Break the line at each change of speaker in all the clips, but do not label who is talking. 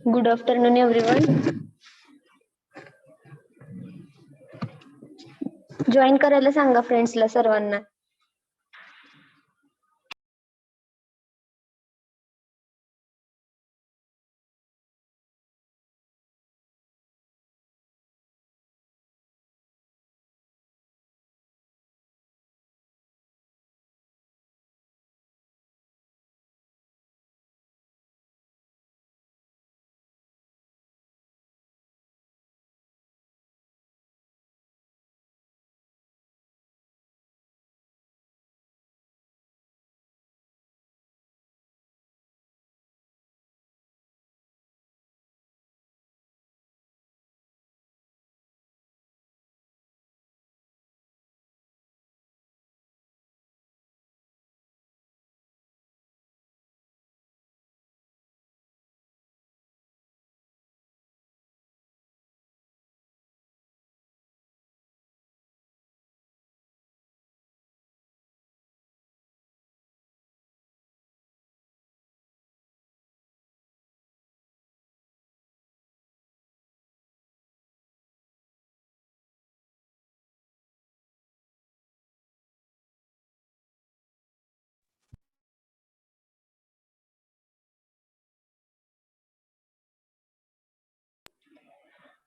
Good afternoon, everyone. Join करायला सांगा फ्रेंड्सला सर्वांना.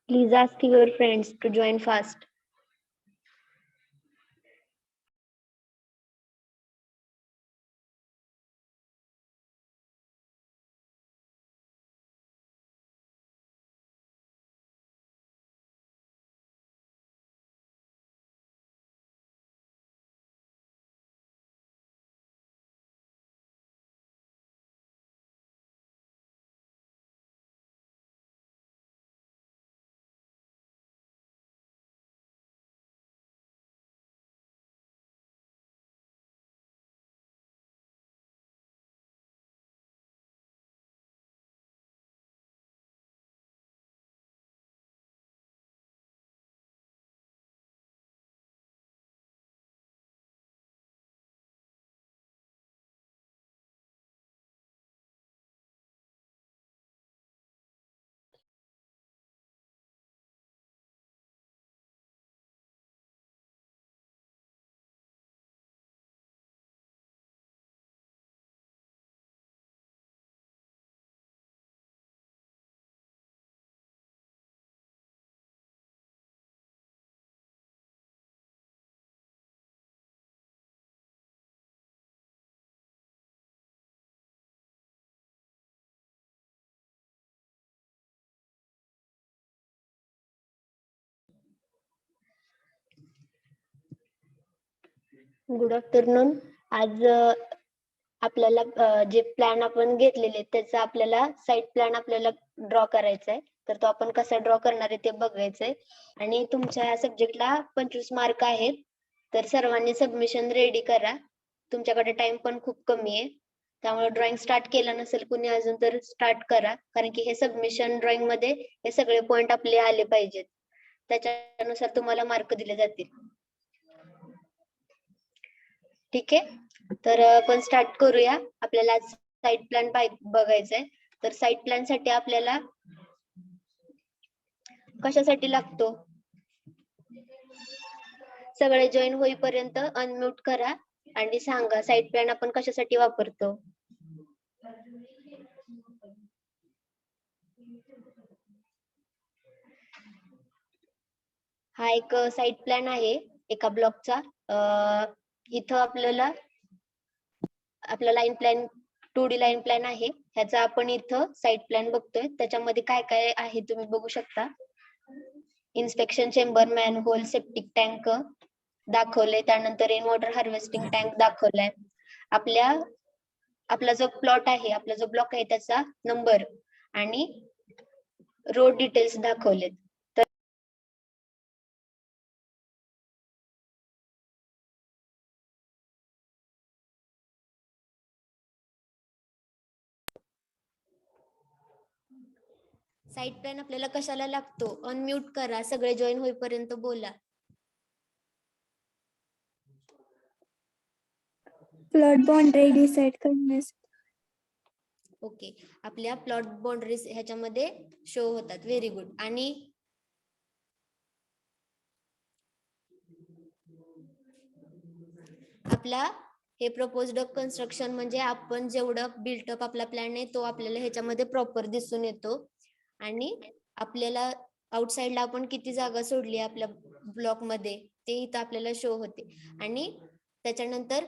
Please ask your friends to join fast. Good afternoon. आज आपल्याला जे प्लॅन आपण घेतलेले त्याचा आपल्याला साईट प्लॅन आपल्याला ड्रॉ करायचा आहे. तर तो आपण कसा ड्रॉ करणार आहे ते बघायचंय. आणि तुमच्या या सब्जेक्टला 25 मार्क आहेत. तर सर्वांनी सबमिशन रेडी करा. तुमच्याकडे टाइम पण खूप कमी आहे, त्यामुळे ड्रॉइंग स्टार्ट केलं नसेल कुणी अजून तर स्टार्ट करा, कारण की हे सबमिशन ड्रॉइंग मध्ये हे सगळे पॉइंट आपले आले पाहिजेत, त्याच्यानुसार तुम्हाला मार्क दिले जातील. ठीक आहे, तर आपण स्टार्ट करूया. आपल्याला आज साईट प्लॅन बघायचंय. तर साईट प्लॅन साठी आपल्याला कशासाठी लागतो, सगळे जॉईन होईपर्यंत अनम्यूट करा आणि सांगा साईट प्लॅन आपण कशासाठी वापरतो. हा एक साईट प्लॅन आहे एका ब्लॉकचा. इथं आपला line plan 2D line plan आहे, ह्याचा आपण इथं साईट प्लॅन बघतोय. त्याच्यामध्ये काय काय आहे तुम्ही बघू शकता. Inspection chamber, manhole, septic tank दाखवले, त्यानंतर रेन वॉटर हार्वेस्टिंग टँक दाखवलाय. आपला जो प्लॉट आहे, आपला जो ब्लॉक आहे त्याचा नंबर आणि रोड डिटेल्स दाखवलेत. साईट प्लॅन आपल्याला कशाला लागतो, अनम्यूट करा, सगळे जॉईन होईपर्यंत बोला.
प्लॉट बाउंड्री डिसाइड करण्यास.
ओके, आपल्या प्लॉट बाउंड्रीज ह्याच्यामध्ये शो होतात. Very good. आणि आपला हे प्रपोज्ड कन्स्ट्रक्शन म्हणजे आपण जेवढं बिल्टअप आपला प्लॅन आहे तो आपल्याला ह्याच्यामध्ये प्रॉपर दिसून येतो. आणि आपल्याला आउटसाइडला आपण किती जागा सोडली आपल्या ब्लॉक मध्ये ते इथं आपल्याला शो होते. आणि त्याच्यानंतर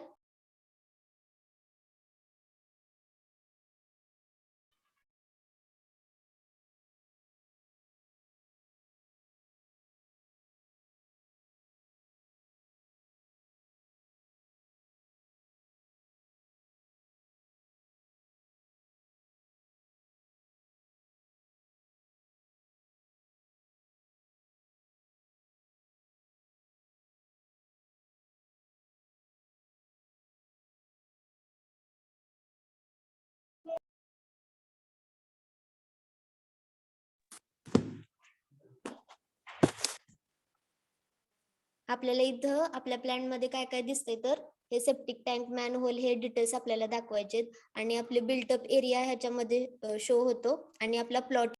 आपल्याला इथं आपल्या प्लॅन मध्ये काय काय दिसतंय, तर हे सेप्टिक टँक, मॅनहोल हे डिटेल्स आपल्याला दाखवायचे आणि आपले बिल्टअप एरिया ह्याच्यामध्ये शो होतो आणि आपला प्लॉट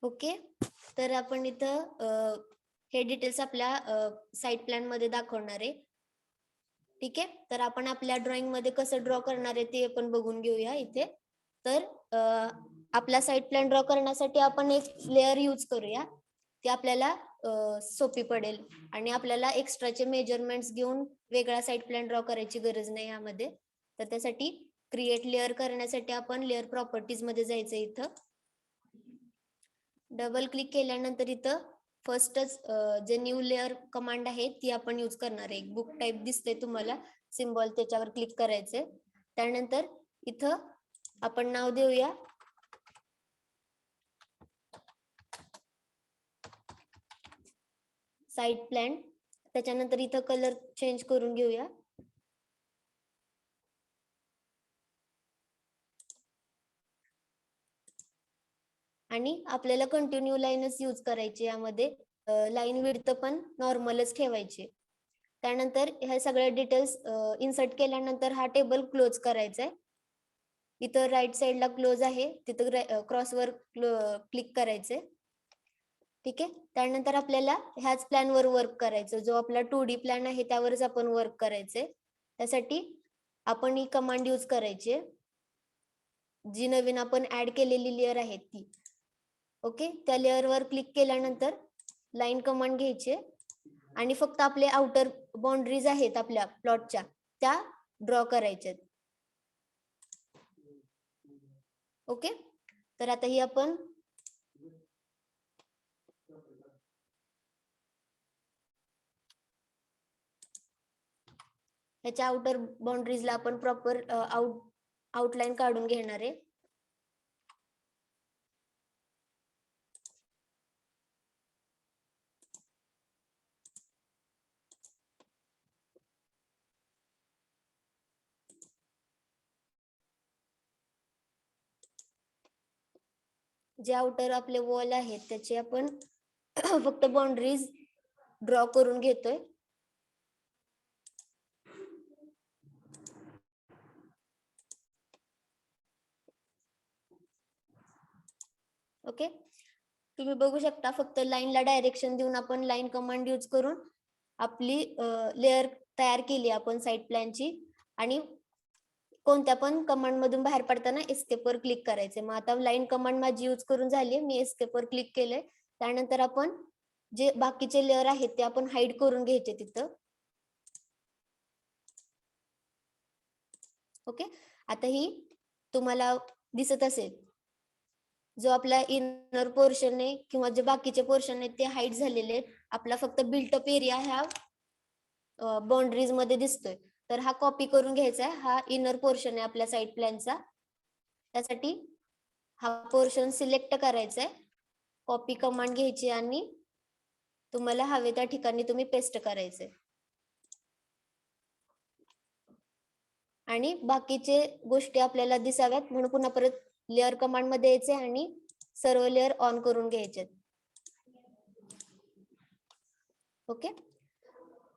ओके. तर आपण इथं हे डिटेल्स आपल्या साईट प्लॅन मध्ये दाखवणार आहे. ठीक आहे, तर आपण आपल्या ड्रॉइंग मध्ये कसं ड्रॉ करणार आहे ते आपण बघून घेऊया इथे. तर आपला साईट प्लॅन ड्रॉ करण्यासाठी आपण एक लेअर यूज करूया, ती आपल्याला सोपी पडेल आणि आपल्याला एक्स्ट्राचे मेजरमेंट्स घेऊन वेगळा साईट प्लॅन ड्रॉ करायची गरज नाही यामध्ये. तर त्यासाठी क्रिएट लेअर करण्यासाठी आपण लेअर प्रॉपर्टीज मध्ये जायचं. इथं डबल क्लिक केल्यानंतर इथं फर्स्टच जे न्यू लेअर कमांड आहे ती आपण यूज करणार आहे. एक बुक टाइप दिसते तुम्हाला सिम्बॉल, त्याच्यावर क्लिक करायचे. त्यानंतर इथं आपण नाव देऊया साईट प्लॅन. त्याच्यानंतर इथं कलर चेंज करून घेऊया. आणि आपल्याला कंटिन्यू लाईनच यूज करायची, यामध्ये लाईन विड्थ पण नॉर्मलच ठेवायची. त्यानंतर ह्या सगळ्या डिटेल्स इन्सर्ट केल्यानंतर हा टेबल क्लोज करायचा आहे. इथं राईट साइडला क्लोज आहे, तिथं क्रॉसवर क्लिक करायचंय. ठीक आहे, त्यानंतर आपल्याला ह्याच प्लॅनवर वर्क करायचं. जो आपला 2D प्लॅन आहे त्यावरच आपण वर्क करायचंय. त्यासाठी आपण ही कमांड यूज करायची, जी नवीन आपण ऍड केलेली लेअर आहे ती. ओके, त्या लेअरवर क्लिक केल्यानंतर लाईन कमांड घ्यायची आणि फक्त आपले आउटर बाउंड्रीज आहेत आपल्या प्लॉटच्या त्या ड्रॉ करायच्यात. ओके, तर आता ही आपण ह्याच्या आउटर बाउंड्रीजला आपण प्रॉपर आउटलाईन काढून घेणार आहे. जे आउटर आपले वॉल आहेत त्याचे आपण फक्त बाउंड्रीज ड्रॉ करून घेतोय. ओके, तुम्ही बघू शकता फक्त लाईनला डायरेक्शन देऊन आपण लाईन कमांड यूज करून आपली लेअर तयार केली आपण साईड प्लॅनची. आणि कोणत्या पण कमांड मधून बाहेर पडताना एस्केप वर क्लिक करायचे. मग आता लाईन कमांड माझी यूज करून झाली, मी एस्केप वर क्लिक केलंय. त्यानंतर आपण जे बाकीचे लेअर आहेत ते आपण हाईड करून घ्यायचे तिथं. ओके, आता ही तुम्हाला दिसत असेल जो आपला इनर पोर्शन आहे किंवा जे बाकीचे पोर्शन आहेत ते हाईड झालेले आहेत. आपला फक्त बिल्टअप एरिया ह्या बाउंड्रीज मध्ये दिसतोय. तर हा कॉपी करून घ्यायचा आहे. हा इनर पोर्शन आहे आपल्या साईड प्लॅनचा. त्यासाठी हा पोर्शन सिलेक्ट करायचा आहे, कॉपी कमांड घ्यायची आणि तुम्हाला हवे त्या ठिकाणी तुम्ही पेस्ट करायचे. आणि बाकीचे गोष्टी आपल्याला दिसाव्यात म्हणून पुन्हा परत लेअर कमांड मध्ये यायचे आणि सर्व लेअर ऑन करून घ्यायचे. ओके,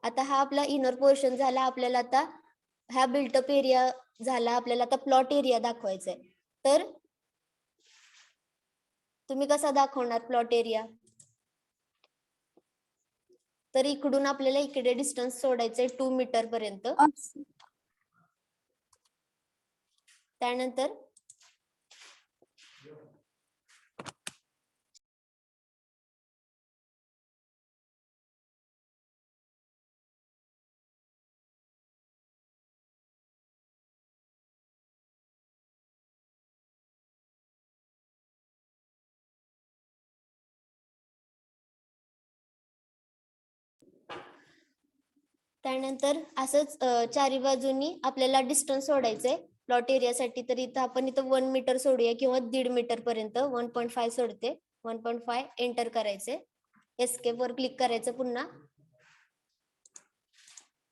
आता हा आपला इनर पोर्शन झाला. आपल्याला आता हा बिल्टअप एरिया झाला, आपल्याला आता प्लॉट एरिया दाखवायचा आहे. तर तुम्ही कसा दाखवणार प्लॉट एरिया? तर इकडून आपल्याला इकडे डिस्टन्स सोडायचंय 2 मीटर पर्यंत. त्यानंतर त्यानंतर असंच चारी बाजूनी आपल्याला डिस्टन्स सोडायचंय प्लॉट एरियासाठी. तर इथं आपण 1 मीटर सोडूया किंवा 1.5 मीटर पर्यंत. 1.5 सोडते, 1.5 एंटर करायचे. एस्केप वर क्लिक करायचं पुन्हा.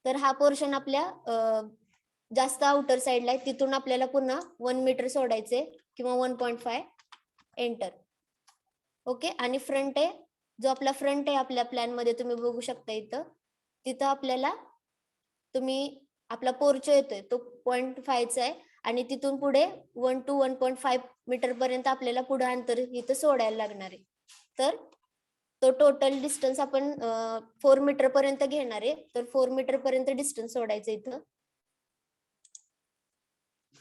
तर हा पोर्शन आपल्या जास्त आउटर साइडला आहे, तिथून आपल्याला पुन्हा 1 मीटर सोडायचे किंवा 1.5 एंटर. ओके, आणि फ्रंट आहे, जो आपला फ्रंट आहे आपल्या प्लॅन मध्ये तुम्ही बघू शकता इथं. तिथं आपल्याला तुम्ही आपला पोर्च येतोय तो 0.5 आहे आणि तिथून पुढे 1 to 1.5 मीटर पर्यंत आपल्याला पुढे अंतर इथं सोडायला लागणार आहे. तर तो टोटल डिस्टन्स आपण 4 मीटर पर्यंत घेणार आहे. तर 4 मीटर पर्यंत डिस्टन्स सोडायचं इथं.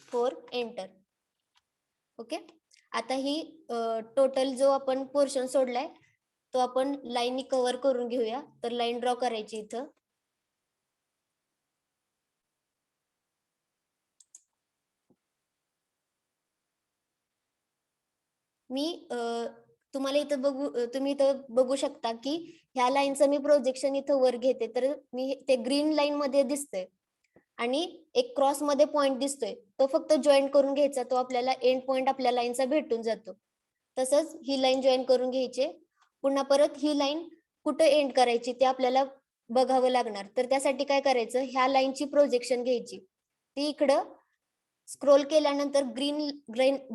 4 एंटर. ओके, आता ही टोटल जो आपण पोर्शन सोडलाय तो आपण लाईननी कव्हर करून घेऊया. तर लाईन ड्रॉ करायची इथं. मी तुम्हाला इथं तुम्ही इथं बघू शकता की ह्या लाईनचं मी प्रोजेक्शन इथं वर घेते. तर मी ते ग्रीन लाईन मध्ये दिसतंय आणि एक क्रॉस मध्ये पॉइंट दिसतोय, तो फक्त जॉईन करून घ्यायचा. तो आपल्याला एंड पॉइंट आपल्या लाईनचा भेटून जातो. तसंच ही लाईन जॉईन करून घ्यायची. पुन्हा परत ही लाईन कुठे एंड करायची ते आपल्याला बघावं लागणार. तर त्यासाठी काय करायचं, ह्या लाईनची प्रोजेक्शन घ्यायची. ती इकडं स्क्रोल केल्यानंतर ग्रीन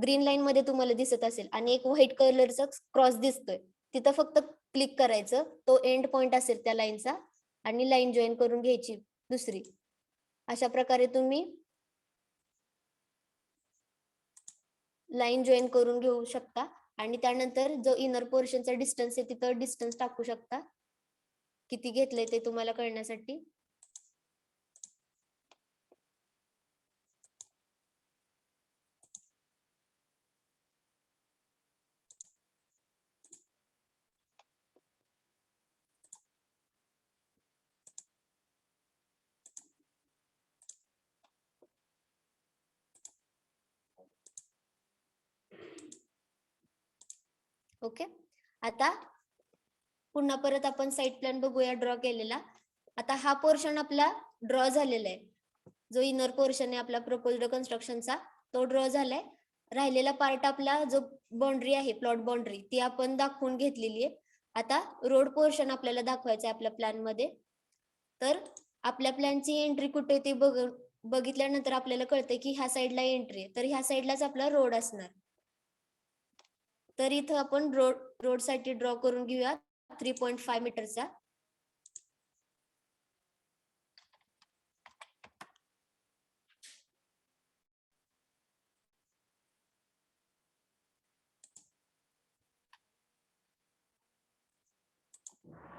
ग्रीन लाईन मध्ये तुम्हाला दिसत असेल आणि एक व्हाईट कलरचा क्रॉस दिसतोय, तिथं फक्त क्लिक करायचं. तो एंड पॉइंट असेल त्या लाईनचा आणि लाईन जॉईन करून घ्यायची दुसरी. अशा प्रकारे तुम्ही लाईन जॉईन करून घेऊ शकता. आणि त्यानंतर जो इनर पोर्शनचा डिस्टन्स आहे तिथं डिस्टन्स टाकू शकता, किती घेतलंय ते तुम्हाला कळण्यासाठी. ओके. आता पुन्हा परत आपण साईड प्लॅन बघूया ड्रॉ केलेला. आता हा पोर्शन आपला ड्रॉ झालेला आहे. जो इनर पोर्शन आहे आपला प्रपोज्ड कन्स्ट्रक्शनचा तो ड्रॉ झालाय. राहिलेला पार्ट आपला जो बाउंड्री आहे प्लॉट बाउंड्री ती आपण दाखवून घेतलेली आहे. आता रोड पोर्शन आपल्याला दाखवायचं आहे आपल्या प्लॅन मध्ये. तर आपल्या प्लॅनची एंट्री कुठे ते बघितल्यानंतर आपल्याला कळतंय की ह्या साईडला एंट्री आहे, तर ह्या साईडलाच आपला रोड असणार. तर इथं आपण रोड साठी ड्रॉ करून घेऊया 3.5 मीटरचा.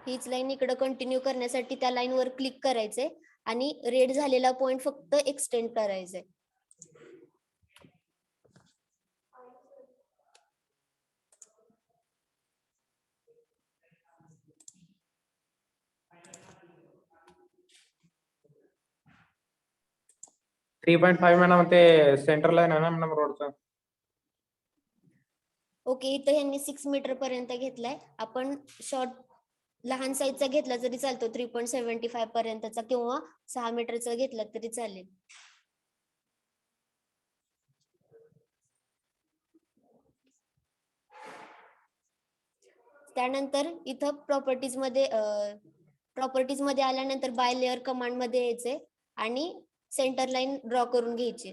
हीच लाईन इकडे कंटिन्यू करण्यासाठी त्या लाईन वर क्लिक करायचंय आणि रेड झालेला पॉइंट फक्त एक्सटेंड करायचंय.
थ्री पॉइंट फाईव्ह मॅडम ते सेंटर लाईन आहे ना मॅडम रोडचं.
ओके, इथं ह्यांनी 6 मीटर पर्यंत घेतलाय. आपण शॉर्ट लहान साईजचा घेतला तरी चालतो 3.75 पर्यंतचा किंवा 6 मीटरचा घेतला तरी चालेल. त्यानंतर इथं प्रॉपर्टीज मध्ये आल्यानंतर बाय लेअर कमांड मध्ये यायचे आणि सेंटर लाईन ड्रॉ करून घ्यायची.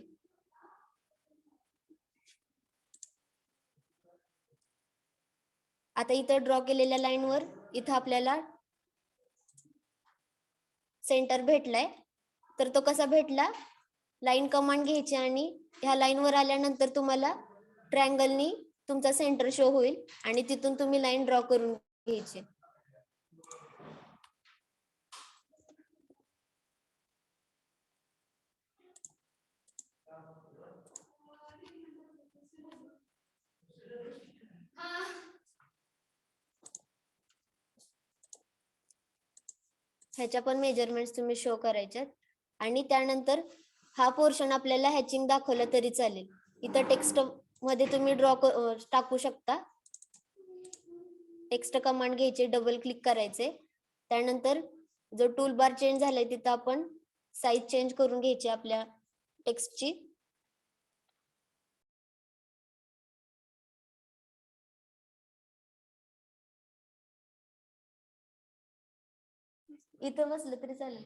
आता इथं ड्रॉ केलेल्या लाईन वर इथं आपल्याला सेंटर भेटलाय. तर तो कसा भेटला, लाईन कमांड घ्यायची आणि ह्या लाईन वर आल्यानंतर तुम्हाला ट्रायंगलनी तुमचा सेंटर शो होईल आणि तिथून तुम्ही लाईन ड्रॉ करून घ्यायची. ह्याच्या पण मेजरमेंट्स तुम्ही शो करायच्यात. आणि त्यानंतर हा पोर्शन आपल्याला हॅचिंग दाखवलं तरी चालेल. इथं टेक्स्ट मध्ये तुम्ही टाकू शकता. टेक्स्ट कमांड घ्यायचे, डबल क्लिक करायचे. त्यानंतर जो टूल बार चेंज झालाय तिथं आपण साईज चेंज करून घ्यायची आपल्या टेक्स्टची. इथं बसलं तरी चालेल.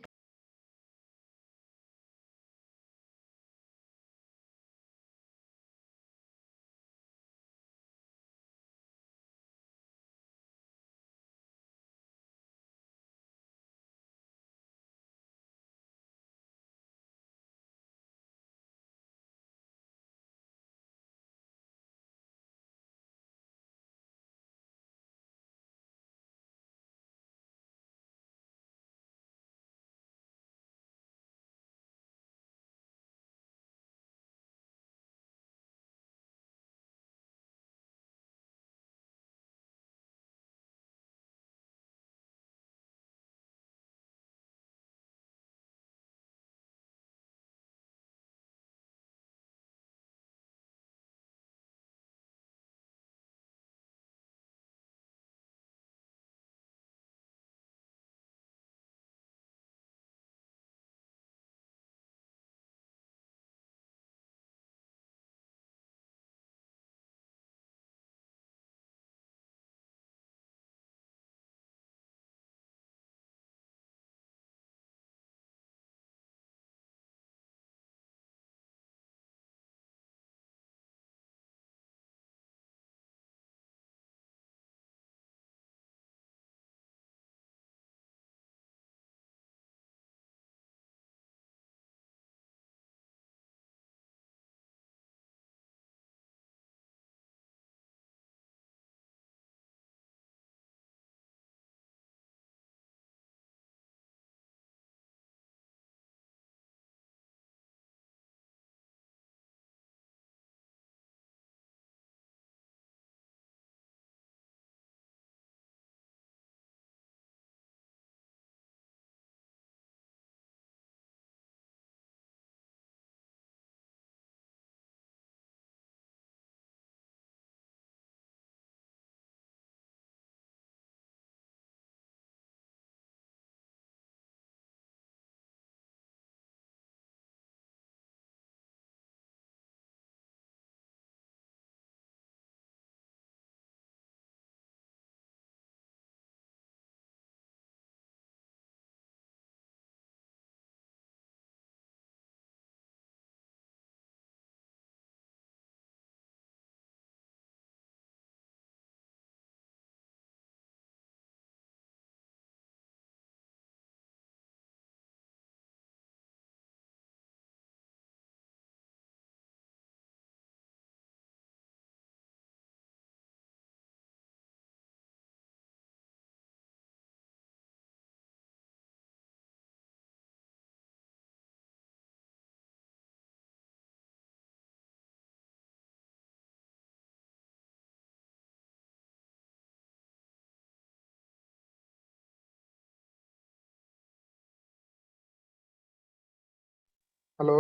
हॅलो.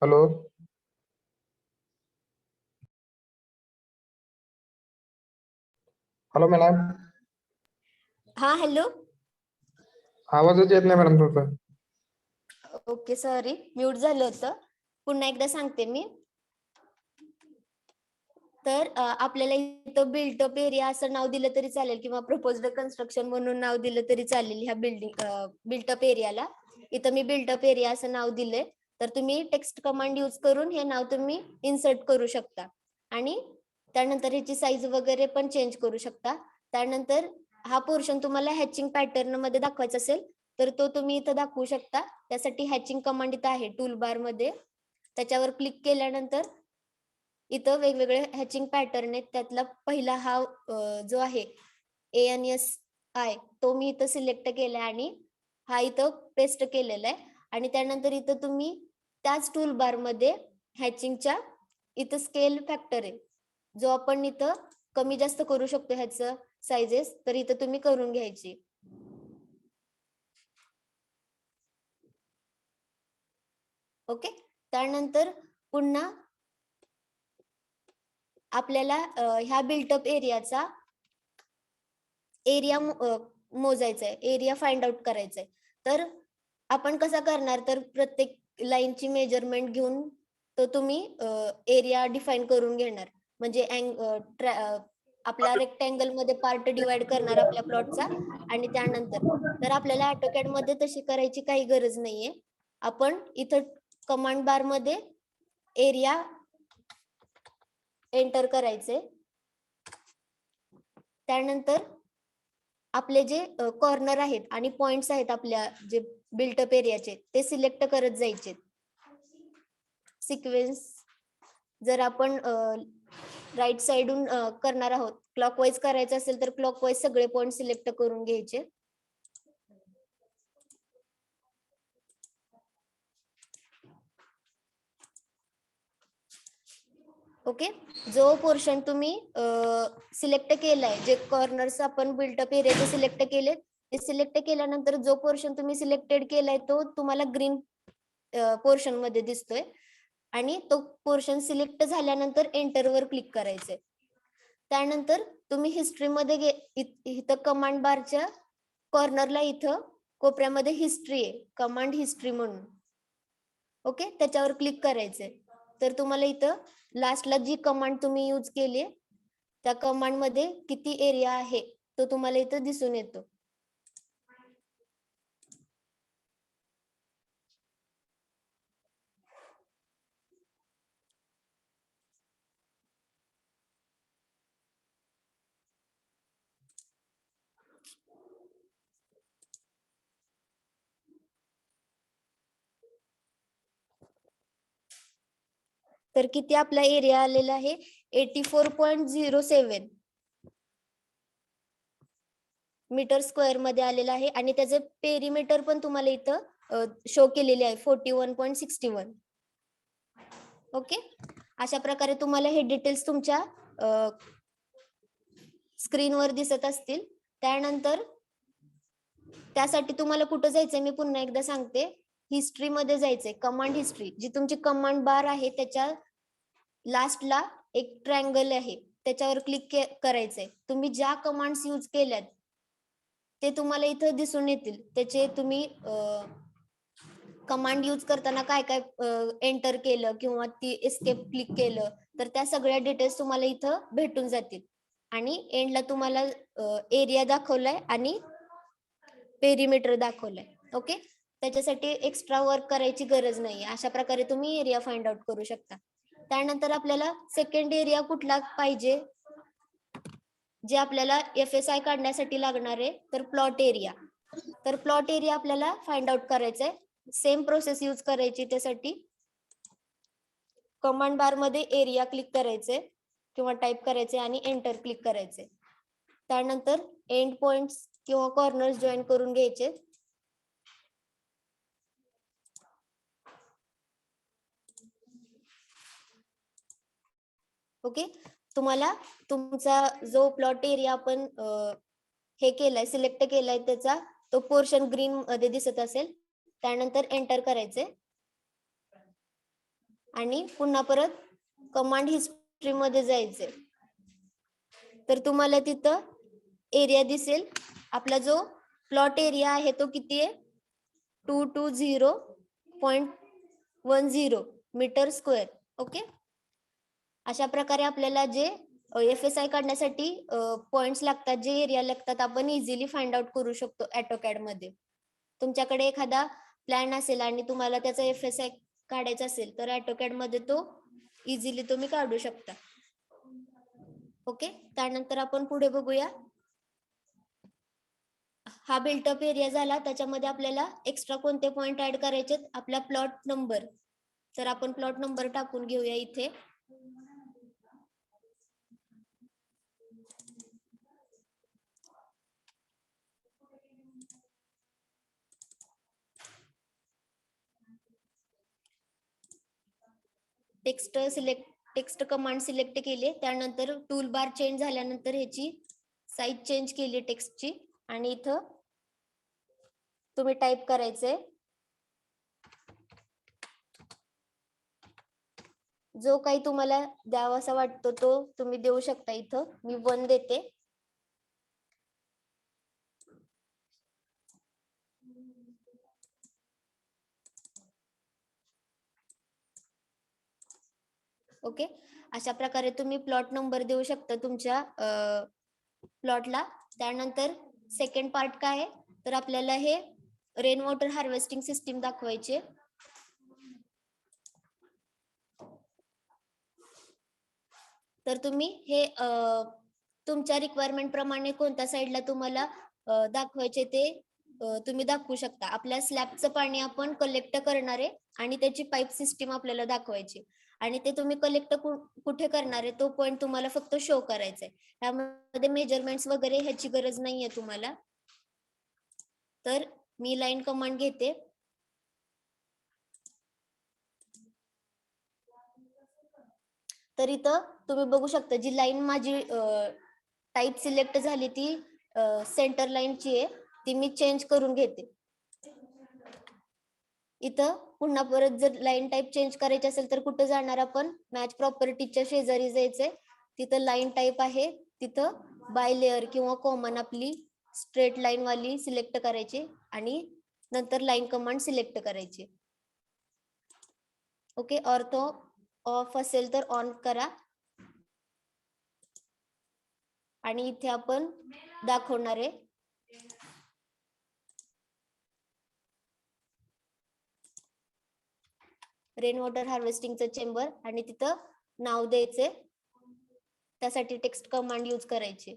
हॅलो. Hello madam.
हा हॅलो.
आवाजच येत नाही मॅडम तुमचा.
ओके सॉरी, म्यूट झालं होतं. पुन्हा एकदा सांगते मी. तर आपल्याला इथं बिल्टअप एरिया असं नाव दिलं तरी चालेल किंवा प्रपोज्ड कन्स्ट्रक्शन म्हणून नाव दिलं तरी चालेल ह्या बिल्टअप एरियाला. इथं मी बिल्टअप एरिया असं नाव दिलंय. तर तुम्ही टेक्स्ट कमांड यूज करून हे नाव तुम्ही इन्सर्ट करू शकता आणि त्यानंतर ह्याची साईज वगैरे पण चेंज करू शकता. त्यानंतर हा पोर्शन तुम्हाला हॅचिंग पॅटर्न मध्ये दाखवायचा असेल तर तो तुम्ही इथं दाखवू शकता. त्यासाठी हॅचिंग कमांड इथं आहे टूल बार मध्ये. त्याच्यावर क्लिक केल्यानंतर इथं वेगवेगळे हॅचिंग पॅटर्न आहेत. त्यातला पहिला हा जो आहे ANSI तो मी इथं सिलेक्ट केलाय आणि हा इथं पेस्ट केलेला आहे. आणि त्यानंतर इथं तुम्ही त्याच टूल बार मध्ये हॅचिंगच्या इथं स्केल फॅक्टर आहे जो आपण इथं कमी जास्त करू शकतो ह्याचं साइजेस. तर इथं तुम्ही करून घ्यायची. ओके. त्यानंतर पुन्हा आपल्याला ह्या बिल्टअप एरियाचा एरिया मोजायचा आहे, एरिया फाइंड आउट करायचा आहे. तर आपण कसं करणार, तर प्रत्येक लाईनची मेजरमेंट घेऊन तो तुम्ही एरिया डिफाइन करून घेणार. म्हणजे आपल्या रेक्टँगल मध्ये पार्ट डिवाइड करणार आपल्या प्लॉटचा. आणि त्यानंतर तर आपल्याला ऑटोकॅड मध्ये तशी करायची काही गरज नाहीये. आपण इथं कमांड बार मध्ये एरिया एंटर करायचे. त्यानंतर आपले जे कॉर्नर आहेत आणि पॉइंट्स आहेत आपल्या जे बिल्टअप एरियाचे ते सिलेक्ट करत जायचे सिक्वेन्स. जर आपण राईट साइडून करणार आहोत, क्लॉकवाईज करायचं असेल तर क्लॉकवाईज सगळे पॉइंट सिलेक्ट करून घ्यायचे. ओके. जो पोर्शन तुम्ही सिलेक्ट केलाय, जे कॉर्नर्स आपण बिल्टअप एरियाचे सिलेक्ट केले, ते सिलेक्ट केल्यानंतर जो पोर्शन तुम्ही सिलेक्टेड केलाय तो तुम्हाला ग्रीन पोर्शन मध्ये दिसतोय. आणि तो पोर्शन सिलेक्ट झाल्यानंतर एंटर वर क्लिक करायचंय. त्यानंतर तुम्ही हिस्ट्री मध्ये इथं कमांड बारच्या कॉर्नरला इथं कोपऱ्यामध्ये हिस्ट्री आहे, कमांड हिस्ट्री म्हणून. ओके. त्याच्यावर क्लिक करायचंय. तर तुम्हाला इथं लास्टला जी कमांड तुम्ही यूज केली त्या कमांड मध्ये किती एरिया आहे तो तुम्हाला इथं दिसून येतो. तर किती आपला एरिया आलेला आहे, 84.07 मीटर स्क्वेअर मध्ये आलेला आहे. आणि त्याचे पेरीमीटर पण तुम्हाला इथं शो केलेले आहे 41.61. ओके. अशा प्रकारे तुम्हाला हे डिटेल्स तुमच्या स्क्रीनवर दिसत असतील. त्यानंतर त्यासाठी तुम्हाला कुठं जायचंय मी पुन्हा एकदा सांगते. हिस्ट्री मध्ये जायचंय, कमांड हिस्ट्री. जी तुमची कमांड बार आहे त्याच्या लास्टला एक ट्रायंगल आहे, त्याच्यावर क्लिक करायचंय. तुम्ही ज्या कमांड्स यूज केल्यात ते तुम्हाला इथं दिसून येतील. त्याचे तुम्ही कमांड यूज करताना काय काय एंटर केलं किंवा ती एस्केप क्लिक केलं तर त्या सगळ्या डिटेल्स तुम्हाला इथं भेटून जातील. आणि एंडला तुम्हाला एरिया दाखवलाय आणि पेरीमीटर दाखवलाय. ओके. त्याच्यासाठी एक्स्ट्रा वर्क करायची गरज नाही. अशा प्रकारे तुम्ही एरिया फाइंड आउट करू शकता. त्यानंतर आपल्याला सेकंड एरिया कुठला पाहिजे, जे आपल्याला FSI काढण्यासाठी लागणार आहे, तर प्लॉट एरिया. तर प्लॉट एरिया आपल्याला फाइंड आउट करायचा आहे. सेम प्रोसेस यूज करायची. त्यासाठी कमांड बार मध्ये एरिया क्लिक करायचे किंवा टाइप करायचे आणि एंटर क्लिक करायचे. त्यानंतर एंड पॉइंट्स किंवा कॉर्नर्स जॉईन करून घ्यायचे. ओके. तुम्हाला तुमचा जो प्लॉट एरिया आपण हे केलाय, सिलेक्ट केलाय, त्याचा तो पोर्शन ग्रीन मध्ये दिसत असेल, त्यानंतर एंटर करायचे आणि पुन्हा परत कमांड हिस्ट्री मध्ये जायचे. तर तुम्हाला तिथं एरिया दिसेल. आपला जो प्लॉट एरिया आहे तो किती आहे? 220.10 मीटर स्क्वेअर. ओके. अशा प्रकारे आपल्याला जे FSI काढण्यासाठी पॉइंट्स लागतात, जे एरिया लागतात, आपण इझिली फाइंड आउट करू शकतो AutoCAD मध्ये. तुमच्याकडे एखादा प्लॅन असेल आणि तुम्हाला त्याचा FSI काढायचा असेल तर AutoCAD मध्ये तो इझिली तुम्ही काढू शकता. ओके. त्यानंतर आपण पुढे बघूया. हा बिल्टअप एरिया झाला. त्याच्यामध्ये आपल्याला एक्स्ट्रा कोणते पॉइंट ऍड करायचे? आपला प्लॉट नंबर. तर आपण प्लॉट नंबर टाकून घेऊया इथे. टेक्स्ट कमांड सिलेक्ट केली, त्यानंतर टूल बार चेंज झाल्यानंतर ह्याची साईज चेंज केली टेक्स्टची आणि इथं तुम्ही टाईप करायचंय जो काही तुम्हाला द्यावासा वाटतो तो तुम्ही देऊ शकता. इथं मी 1 देते. ओके. अशा प्रकारे तुम्ही प्लॉट नंबर देऊ शकता तुमच्या प्लॉटला. त्यानंतर सेकंड पार्ट काय आहे तर आपल्याला हे रेन वॉटर हार्वेस्टिंग सिस्टीम दाखवायचे. तर तुम्ही हे तुमच्या रिक्वायरमेंट प्रमाणे कोणत्या साईडला तुम्हाला दाखवायचे ते तुम्ही दाखवू शकता. आपल्या स्लॅबचं पाणी आपण कलेक्ट करणार आहे आणि त्याची पाईप सिस्टीम आपल्याला दाखवायची आणि ते तुम्ही कलेक्ट कुठे करणार आहे तो पॉइंट तुम्हाला फक्त शो करायचा आहे. त्यामध्ये मेजरमेंट्स वगैरे ह्याची गरज नाहीये तुम्हाला. तर मी लाईन कमांड घेते. तर इथं तुम्ही बघू शकता जी लाईन माझी टाईप सिलेक्ट झाली ती सेंटर लाईनची आहे, ती मी चेंज करून घेते. इथं पुन्हा परत जर लाईन टाईप चेंज करायची असेल तर कुठे जाणार आपण? मॅच प्रॉपर्टीच्या शेजारी जायचंय. तिथं लाईन टाईप आहे, तिथं बाय लेअर किंवा कॉमन आपली स्ट्रेट लाईन वाली सिलेक्ट करायची आणि नंतर लाईन कमांड सिलेक्ट करायची. ओके. ऑर्थो ऑफ असेल तर ऑन करा आणि इथे आपण दाखवणार आहे रेन वॉटर हार्वेस्टिंगचं चेंबर आणि तिथं नाव द्यायचे. त्यासाठी टेक्स्ट कमांड यूज करायची.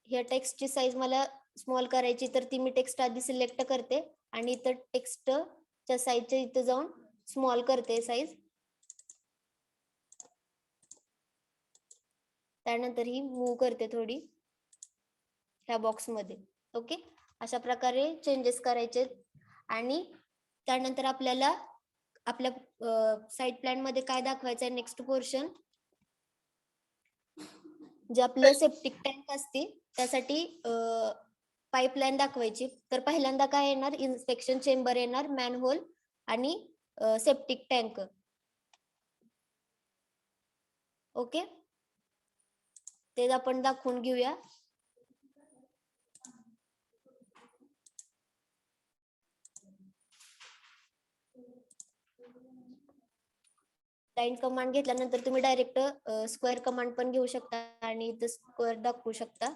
ह्या टेक्स्टची साईज मला स्मॉल करायची तर ती मी टेक्स्ट आधी सिलेक्ट करते आणि इथं टेक्स्टच्या साईजच्या इथं जाऊन स्मॉल करते साईज. त्यानंतर ही मूव्ह करते थोडी ह्या बॉक्स मध्ये. ओके. अशा प्रकारे चेंजेस करायचे आणि त्यानंतर आपल्याला आपल्या साईट प्लॅन मध्ये काय दाखवायचं आहे? नेक्स्ट पोर्शन जे आपलं सेप्टिक टँक असते त्यासाठी पाईपलाईन दाखवायची. तर पहिल्यांदा काय येणार? इन्स्पेक्शन चेंबर येणार, मॅनहोल आणि सेप्टिक टँक. ओके. ते आपण दाखवून घेऊया. लाईन कमांड घेतल्यानंतर तुम्ही डायरेक्ट स्क्वेअर कमांड पण घेऊ शकता आणि इथं स्क्वेअर दाखवू शकता.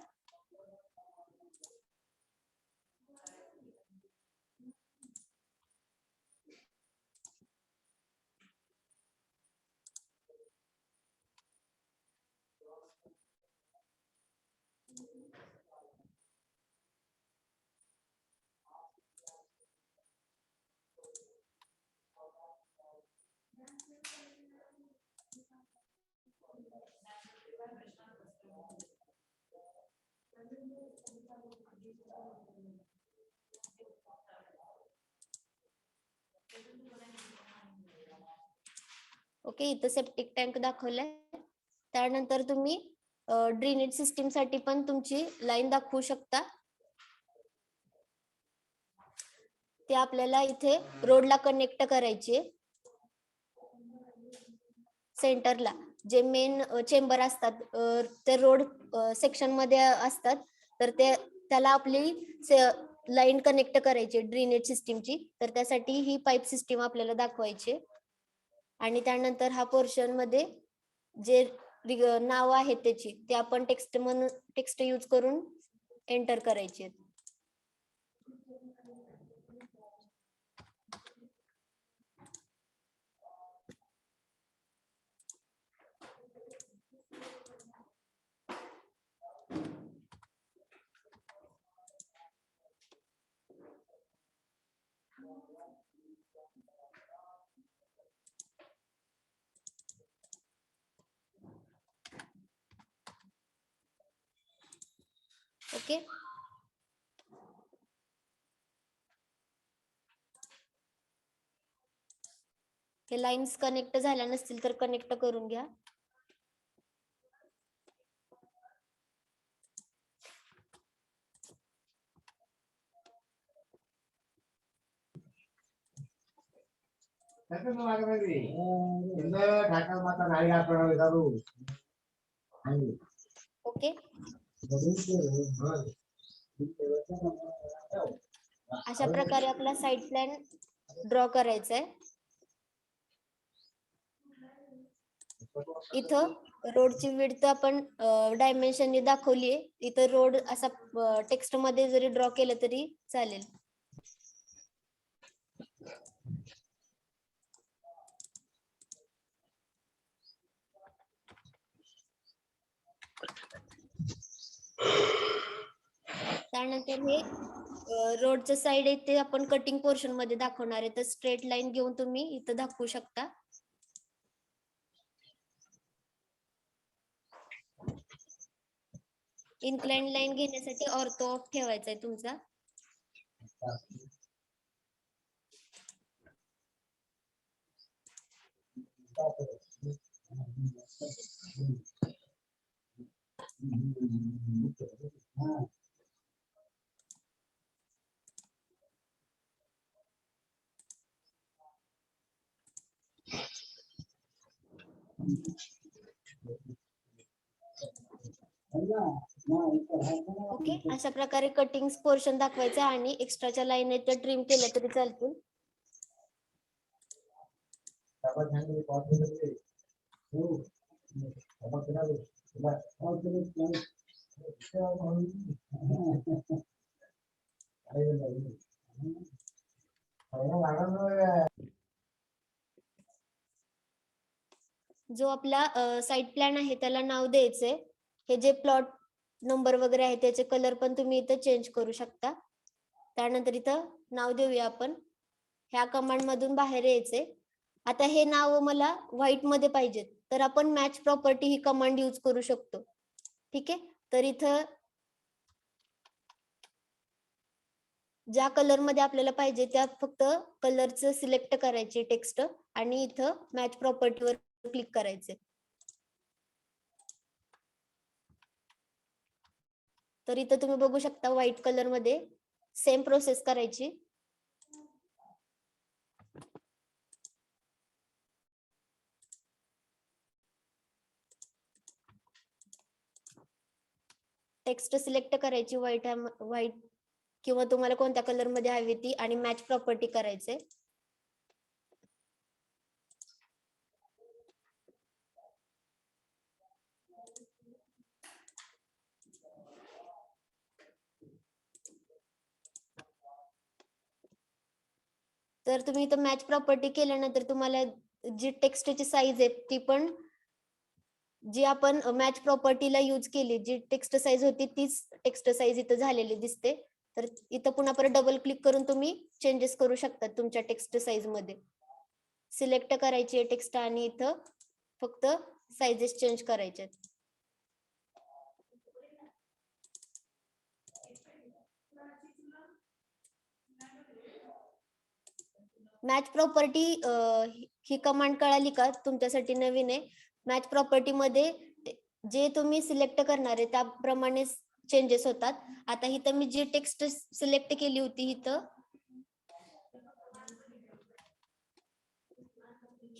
ओके, इथं सेप्टिक टँक दाखवलाय. त्यानंतर तुम्ही ड्रेनेज सिस्टीम साठी पण तुमची लाईन दाखवू शकता. ते आपल्याला इथे रोडला कनेक्ट करायची सेंटरला. जे मेन चेंबर असतात ते रोड सेक्शन मध्ये असतात, तर त्याला आपली लाईन कनेक्ट करायची ड्रेनेज सिस्टीमची. तर त्यासाठी ही पाईप सिस्टीम आपल्याला दाखवायची. आणि त्यानंतर हा पोर्शन मध्ये जे नाव आहे त्याची ते आपण टेक्स्ट यूज करून एंटर करायचे. ओके, हे लाईन्स कनेक्ट झाल्या नसतील तर कनेक्ट करून घ्या. ओके, अशा प्रकारे आपला साईड प्लॅन ड्रॉ करायचा आहे. इथं रोडची विड्थ आपण डायमेन्शनने दाखवलीये. इथं रोड असा टेक्स्ट मध्ये जरी ड्रॉ केलं तरी चालेल. त्यानंतर हे रोडचं साइड आहे ते आपण कटिंग पोर्शन मध्ये दाखवणार आहे. तर स्ट्रेट लाईन घेऊन तुम्ही इथं दाखवू शकता. इन्क्लाइंड लाईन घेण्यासाठी ऑर्थो ऑफ ठेवायचा आहे तुमचा. ओके, अशा प्रकारे कटिंग पोर्शन दाखवायचा आणि एक्स्ट्राच्या लाईन आहेत त्या ट्रिम केल्या तरी चालतील. जो आपला साइट प्लॅन आहे त्याला नाव द्यायचंय. हे जे प्लॉट नंबर वगैरे आहे त्याचे कलर पण तुम्ही इथं चेंज करू शकता. त्यानंतर इथं नाव देऊया आपण. ह्या कमांड मधून बाहेर यायचे. आता हे नाव मला व्हाईट मध्ये पाहिजेत, तर आपण मॅच प्रॉपर्टी ही कमांड यूज करू शकतो. ठीक आहे, तर इथं ज्या कलर मध्ये आपल्याला पाहिजे त्या फक्त कलरचं सिलेक्ट करायचे टेक्स्ट आणि इथं मॅच प्रॉपर्टीवर क्लिक करायचे. तर इथं तुम्ही बघू शकता व्हाईट कलर मध्ये सेम प्रोसेस करायची. टेक्स्ट सिलेक्ट करायची व्हाईट किंवा तुम्हाला कोणत्या कलर मध्ये हवी ती आणि मॅच प्रॉपर्टी करायचे. तर तुम्ही इथं मॅच प्रॉपर्टी केल्यानंतर तुम्हाला जी टेक्स्टची साईज आहे ती पण जी आपण मॅच प्रॉपर्टीला यूज केली, जी टेक्स्ट साईज होती तीच टेक्स्ट साईज इथं झालेली दिसते. तर इथं पुन्हा परत डबल क्लिक करून तुम्ही चेंजेस करू शकता तुमच्या टेक्स्ट साईज मध्ये. सिलेक्ट करायची आहे टेक्स्ट आणि इथं फक्त साइजेस चेंज करायचे. मॅच प्रॉपर्टी ही कमांड कळाली का? तुमच्यासाठी नवीन आहे. मॅच प्रॉपर्टी मध्ये जे तुम्ही सिलेक्ट करणार आहे त्याप्रमाणे चेंजेस होतात. आता इथं मी जी टेक्स्ट सिलेक्ट केली होती इथं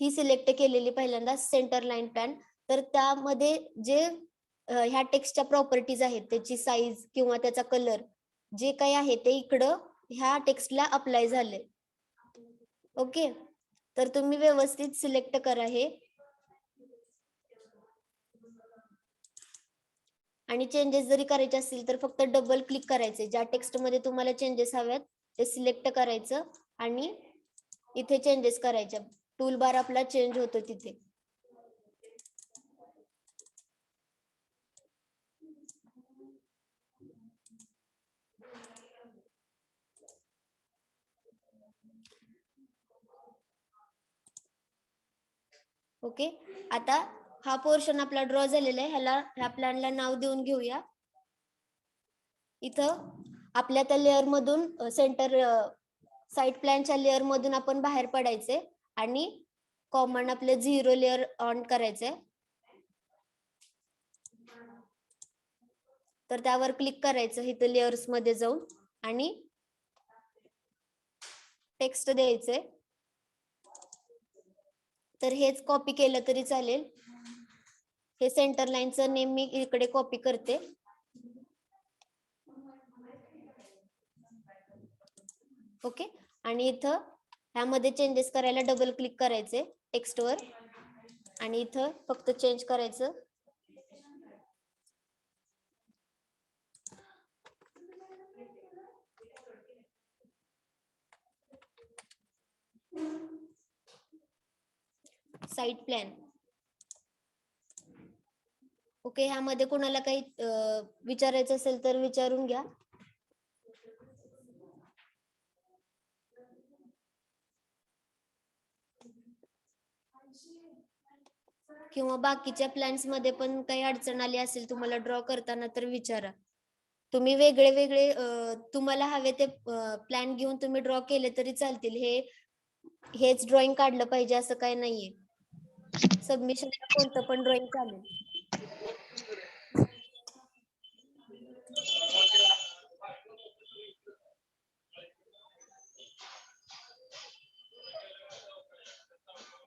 ही सिलेक्ट केलेली पहिल्यांदा सेंटर लाईन पॅन, तर त्यामध्ये जे ह्या टेक्स्टच्या प्रॉपर्टीज आहेत, त्याची साईज किंवा त्याचा कलर जे काही आहे ते इकडं ह्या टेक्स्टला अप्लाय झाले. ओके, तर तुम्ही व्यवस्थित सिलेक्ट करा हे आणि चेंजेस जरी करायचे असतील तर फक्त डबल क्लिक करायचे. ज्या टेक्स्ट मध्ये तुम्हाला चेंजेस हव्यात ते सिलेक्ट करायचं आणि इथे चेंजेस करायचे. टूल बार आपला चेंज होतो तिथे. ओके, आता हा पोर्शन आपला ड्रॉ झालेला आहे. ह्या प्लॅनला नाव देऊन घेऊया. इथं आपल्या त्या लेअर मधून सेंटर साईड प्लॅनच्या लेअर मधून आपण बाहेर पडायचे आणि कॉमन आपले 0 लेअर ऑन करायचे. तर त्यावर क्लिक करायचं इथं लेअर्स मध्ये जाऊन आणि टेक्स्ट द्यायचे. तर हेच कॉपी केलं तरी चालेल. हे सेंटर लाईनचं नेम मी इकडे कॉपी करते. ओके, आणि इथं ह्यामध्ये चेंजेस करायला डबल क्लिक करायचे टेक्स्टवर आणि इथं फक्त चेंज करायचं. Side plan. ओके, ह्यामध्ये कोणाला काही विचारायचं असेल तर विचारून घ्या. किंवा बाकीच्या प्लॅन्स मध्ये पण काही अडचण आली असेल तुम्हाला ड्रॉ करताना तर विचारा. तुम्ही वेगळे वेगळे तुम्हाला हवे ते प्लॅन घेऊन तुम्ही ड्रॉ केले तरी चालतील. हेच ड्रॉइंग काढलं पाहिजे असं काही नाहीये. सबमिशनला कोणतं पण ड्रॉइंग चालेल.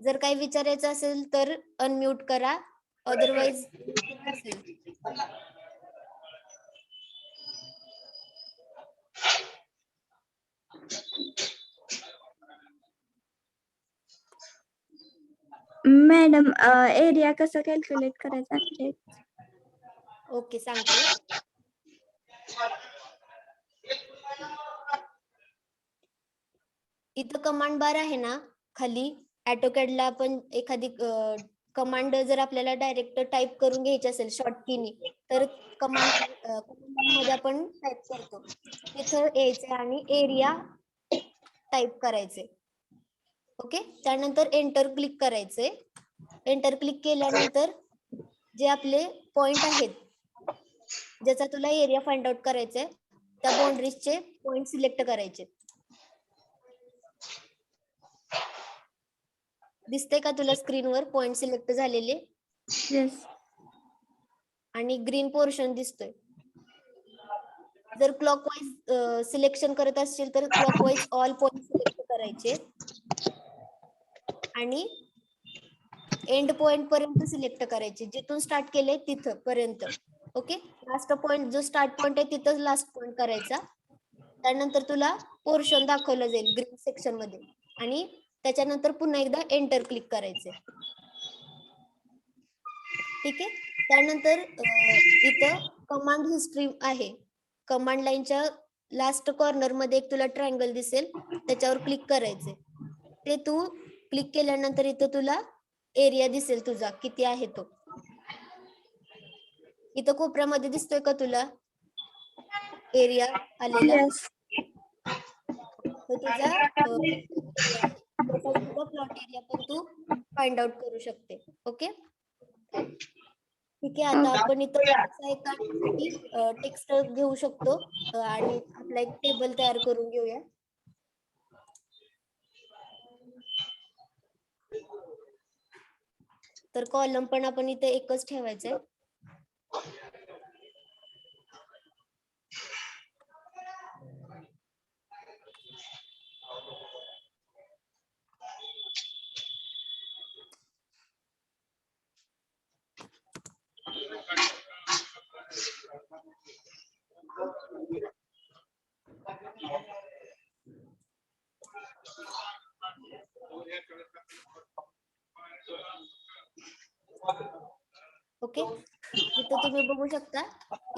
जर काही विचारायचं असेल तर अनम्यूट करा, अदरवाइज असेल.
मॅडम एरिया कसा कॅल्क्युलेट करायचा आहे?
ओके, सांगते. इथं कमांड बार आहे ना खाली, ऑटोकॅडला आपण एखादी कमांड जर आपल्याला डायरेक्ट टाइप करून घ्यायची असेल शॉर्ट कीनी तर कमांड मध्ये आपण टाइप करतो. तिथं यायचे आणि एरिया टाइप करायचे. ओके, त्यानंतर एंटर क्लिक करायचे. एंटर क्लिक केल्यानंतर जे आपले पॉइंट आहेत ज्याचा तुला एरिया फाइंड आउट करायचे त्या बाउंड्रीजचे पॉइंट सिलेक्ट करायचे. दिसते का तुला स्क्रीनवर पॉइंट सिलेक्ट झालेले?
येस.
आणि ग्रीन पोर्शन दिसतोय. जर क्लॉकवाईज सिलेक्शन करत असशील तर क्लॉकवाईज ऑल पॉइंट सिलेक्ट करायचे आणि एंड पॉइंट पर्यंत सिलेक्ट करायचे. जिथून स्टार्ट केले तिथं पर्यंत. ओके, लास्ट पॉइंट जो स्टार्ट पॉइंट आहे तिथं लास्ट पॉइंट करायचा. त्यानंतर तुला पोर्शन दाखवलं जाईल ग्रीन सेक्शन मध्ये आणि त्याच्यानंतर पुन्हा एकदा एंटर क्लिक करायचे. ठीक आहे, त्यानंतर इथं कमांड हिस्ट्री आहे. कमांड लाईनच्या लास्ट कॉर्नर मध्ये एक तुला ट्रायंगल दिसेल, त्याच्यावर क्लिक करायचे. ते तू क्लिक केल्यानंतर इथं तुला एरिया दिसेल तुझा किती आहे तो. इथं कोपऱ्यामध्ये दिसतोय का तुला एरिया आलेला? तो तुझा प्लॉट एरिया पण तू फाइंड आउट करू शकते. ओके, ठीक आहे. आता आपण इथं एका टेक्स्ट घेऊ शकतो आणि आपला एक टेबल तयार करून घेऊया. तर कॉलम पण आपण इथे एकच ठेवायचंय. ओके, इथं तुम्ही बघू शकता,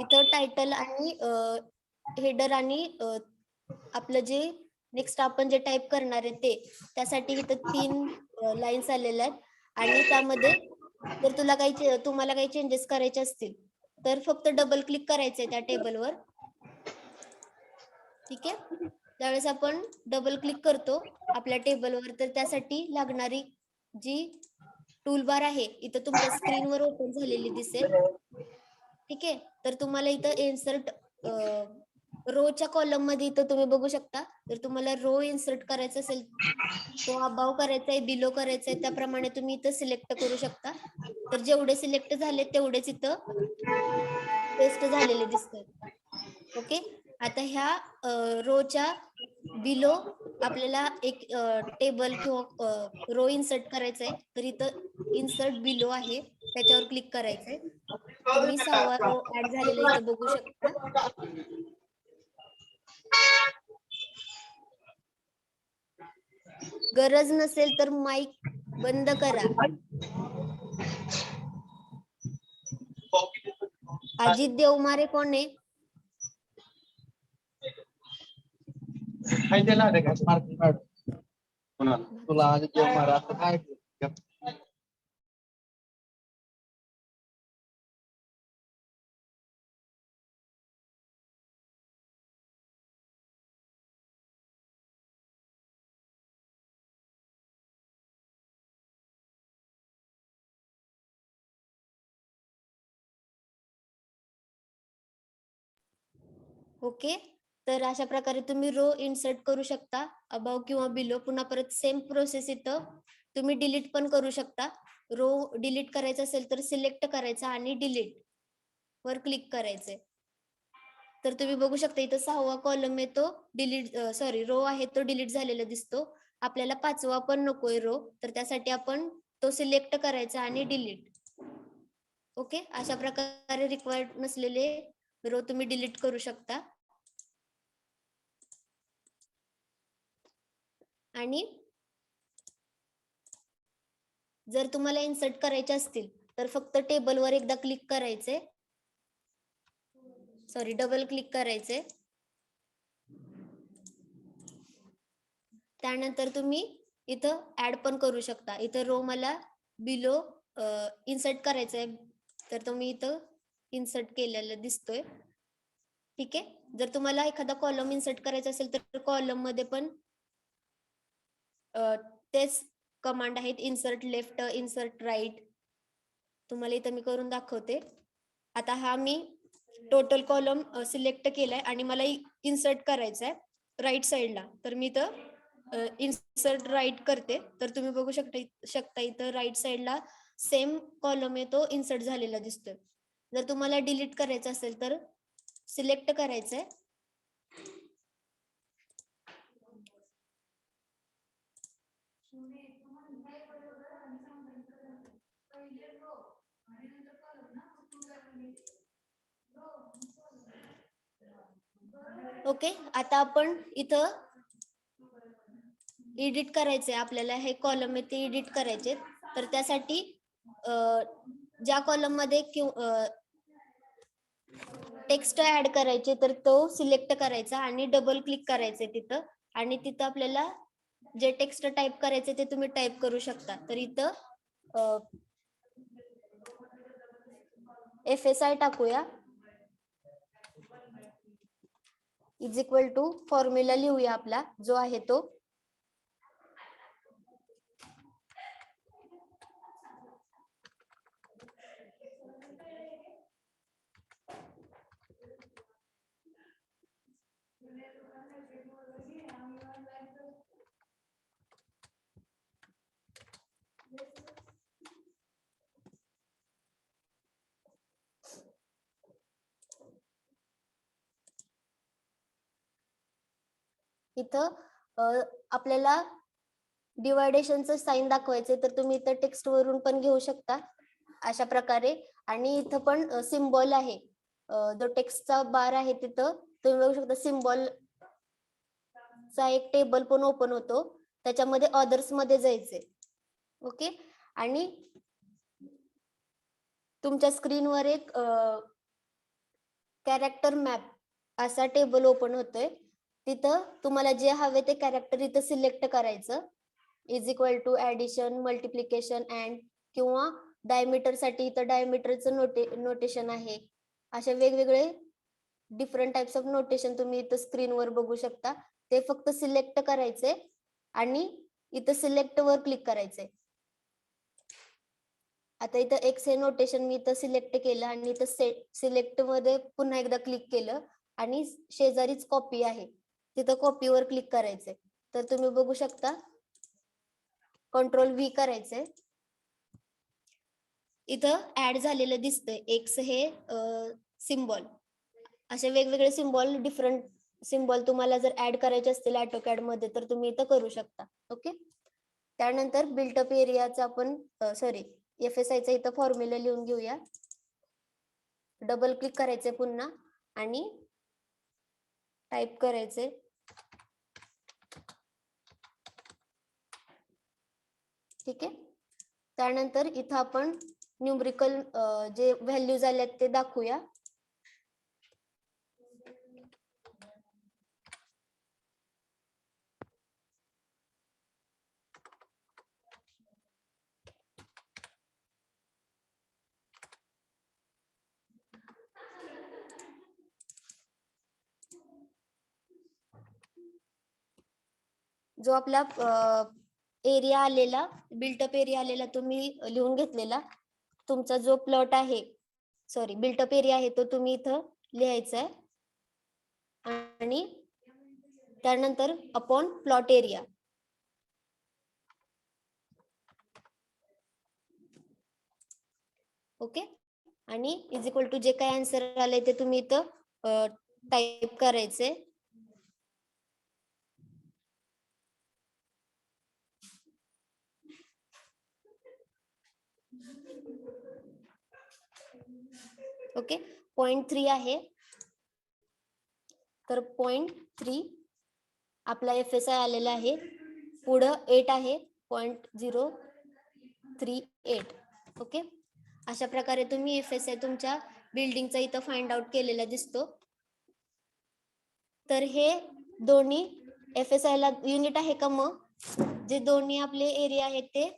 इथं टायटल आणि हेडर आणि आपलं जे नेक्स्ट आपण जे टाईप करणार आहे ते, त्यासाठी इथं 3 लाईन्स आलेल्या आहेत. आणि त्यामध्ये जर तुम्हाला काही चेंजेस करायचे असतील तर फक्त डबल क्लिक करायचंय त्या टेबलवर. ठीक आहे, त्यावेळेस आपण डबल क्लिक करतो आपल्या टेबलवर, तर त्यासाठी लागणारी जी टूल बार आहे इथं तुमच्या स्क्रीनवर ओपन झालेली दिसेल. ठीक आहे, तर तुम्हाला इथं इन्सर्ट रोच्या कॉलम मध्ये इथं तुम्ही बघू शकता, जर तुम्हाला रो इन्सर्ट करायचा असेल, तो अबाव करायचा आहे, बिलो करायचा आहे, त्याप्रमाणे तुम्ही इथं सिलेक्ट करू शकता. तर जेवढे सिलेक्ट झाले तेवढेच इथं पेस्ट झालेले दिसतात. ओके, आता ह्या रोच्या बिलो आपल्याला एक टेबल किंवा रो इन्सर्ट करायचा आहे, तर इथं इन्सर्ट बिलो आहे, त्याच्यावर क्लिक करायचंय. तुम्ही 6वा रो ऍड झालेला इथं बघू शकता. गरज नसेल तर माईक बंद करा. अजित देवमारे कोण आहे?
तुला अजित देवमारे असं काय?
ओके, तर अशा प्रकारे तुम्ही रो इन्सर्ट करू शकता अबाव किंवा बिलो. पुन्हा परत सेम प्रोसेस इथं तुम्ही डिलीट पण करू शकता. रो डिलीट करायचा असेल तर सिलेक्ट करायचा आणि डिलीट वर क्लिक करायचंय. तर तुम्ही बघू शकता इथं 6वा कॉलम आहे तो रो आहे तो डिलीट झालेला दिसतो. आपल्याला 5वा पण नकोय रो, तर त्यासाठी आपण तो सिलेक्ट करायचा आणि डिलीट. ओके, अशा प्रकारे रिक्वायर्ड नसलेले रो तुम्ही डिलीट करू शकता. आणि जर तुम्हाला इन्सर्ट करायचे असतील तर फक्त टेबलवर एकदा क्लिक करायचे, डबल क्लिक करायचे. त्यानंतर तुम्ही इथं ऍड पण करू शकता. इथं रो मला बिलो इन्सर्ट करायचंय, तर तुम्ही इथं इन्सर्ट केलेलं दिसतोय. ठीक आहे, जर तुम्हाला एखादा कॉलम इन्सर्ट करायचा असेल तर कॉलम मध्ये पण तेच कमांड आहेत, इन्सर्ट लेफ्ट, इन्सर्ट राईट. तुम्हाला इथं मी करून दाखवते. आता हा मी टोटल कॉलम सिलेक्ट केलाय आणि मला इन्सर्ट करायचंय राईट साइडला, तर मी इथं इन्सर्ट राईट करते. तर तुम्ही बघू शकता इथं राईट साइडला सेम कॉलम आहे तो इन्सर्ट झालेला दिसतोय. जर तुम्हाला डिलीट करायचं असेल तर सिलेक्ट करायचंय ओके. आता आपण इथं एडिट करायचंय, आपल्याला हे कॉलम आहे ते एडिट करायचे. तर त्यासाठी ज्या कॉलम मध्ये टेक्स्ट ऍड करायचे तर तो सिलेक्ट करायचा आणि डबल क्लिक करायचंय तिथं, आणि तिथं आपल्याला जे टेक्स्ट टाईप करायचे ते तुम्ही टाईप करू शकता. तर इथं FSI टाकूया, इज इक्वल टू फॉर्म्युला लिहूया आपला जो आहे तो. इथं आपल्याला डिवायडेशनचं साइन दाखवायचंय तर तुम्ही इथं टेक्स्ट वरून पण घेऊ शकता अशा प्रकारे. आणि इथं पण सिम्बॉल आहे, जो टेक्स्टचा बार आहे तिथं तुम्ही बघू शकता सिम्बॉल चा एक टेबल पण ओपन होतो, त्याच्यामध्ये ऑदर्स मध्ये जायचे. ओके. आणि तुमच्या स्क्रीनवर एक कॅरेक्टर मॅप असा टेबल ओपन होतोय. तिथं तुम्हाला जे हवे ते कॅरेक्टर इथं सिलेक्ट करायचं. Is equal to addition, multiplication, and किंवा डायमीटर साठी इथं डायमीटरचं नोटेशन आहे. असे वेगवेगळे डिफरंट टाइप्स ऑफ नोटेशन तुम्ही इथं स्क्रीनवर बघू शकता. ते फक्त सिलेक्ट करायचे आणि इथं सिलेक्ट वर क्लिक करायचे. आता इथं एक्स हे नोटेशन मी इथं सिलेक्ट केलं आणि इथं सिलेक्ट मध्ये पुन्हा एकदा क्लिक केलं आणि शेजारीच कॉपी आहे तिथं कॉपीवर क्लिक करायचे. तर तुम्ही बघू शकता कंट्रोल व्ही करायचे. इथं ऍड झालेलं दिसतंय एक्स हे सिम्बॉल. असे वेगवेगळे सिम्बॉल, डिफरंट सिम्बॉल तुम्हाला जर ऍड करायचे असतील ऑटोकॅड मध्ये तर तुम्ही इथं करू शकता. ओके. त्यानंतर बिल्टअप एरियाचा आपण FSI चा इथं फॉर्म्युला लिहून घेऊया. डबल क्लिक करायचे पुन्हा आणि टाइप करायचे ठीक आहे. त्यानंतर इथं आपण न्यूमरिकल जे व्हॅल्यूज आल्यात ते दाखवूया. जो आपला एरिया आलेला, बिल्टअप एरिया आलेला तुम्ही लिहून घेतलेला तुमचा जो प्लॉट आहे, बिल्टअप एरिया आहे तो तुम्ही इथं लिहायचा आहे. आणि त्यानंतर अपॉन प्लॉट एरिया. ओके. आणि इज इक्वल टू जे काय आन्सर आलंय ते तुम्ही इथं टाइप करायचे. ओके. 0.3 आहे तर 0.3 आपला FSI आलेला आहे. पुढं 8 आहे 0.038. ओके. अशा प्रकारे तुम्ही FSI तुमच्या बिल्डिंगचा इथं फाइंड आउट केलेला दिसतो. तर हे दोन्ही FSI ला युनिट आहे का? मग जे दोन्ही आपले एरिया आहेत ते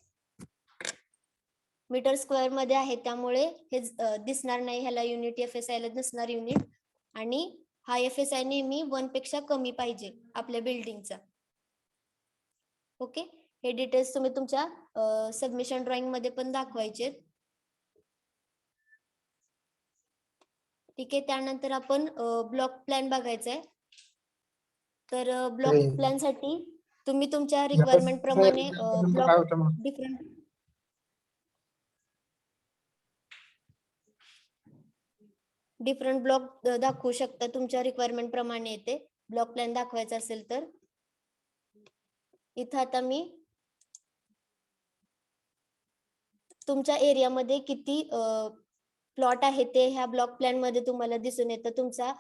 मीटर स्क्वेअर मध्ये आहे त्यामुळे हे दिसणार नाही, ह्याला युनिट FSI ला दिसणार युनिट. आणि हा FSI नेहमी 1 पेक्षा कमी पाहिजे आपल्या बिल्डिंगचा. ओके. हे डिटेल्स तुम्ही तुमच्या सबमिशन ड्रॉइंग मध्ये पण दाखवायचे. ठीक आहे. त्यानंतर आपण ब्लॉक प्लॅन बघायचा आहे. तर ब्लॉक प्लॅन साठी तुम्ही तुमच्या रिक्वायरमेंट प्रमाणे
काय होतं मग?
डिफरंट ब्लॉक दाखवू शकता तुमच्या रिक्वायरमेंट प्रमाणे. येते ब्लॉक प्लॅन दाखवायचा असेल तर इथं आता मी तुमच्या एरियामध्ये किती प्लॉट आहे ते ह्या ब्लॉक प्लॅन मध्ये तुम्हाला दिसून येतं. तुमचा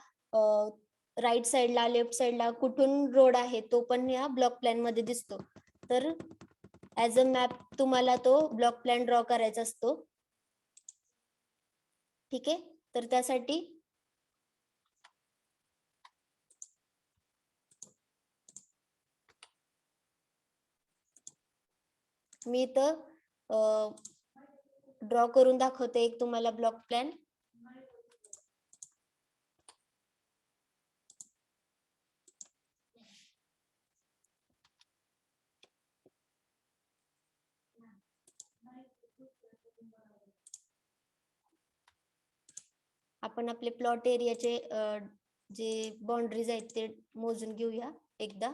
राईट साइडला, लेफ्ट साइडला कुठून रोड आहे तो पण या ब्लॉक प्लॅन मध्ये दिसतो. तर ऍज अ मॅप तुम्हाला तो ब्लॉक प्लॅन ड्रॉ करायचा असतो. ठीक आहे. तर त्यासाठी मी इथं ड्रॉ करून दाखवते एक तुम्हाला ब्लॉक प्लॅन. आपण आपले प्लॉट एरियाचे जे बाउंड्रीज आहेत ते मोजून घेऊया एकदा.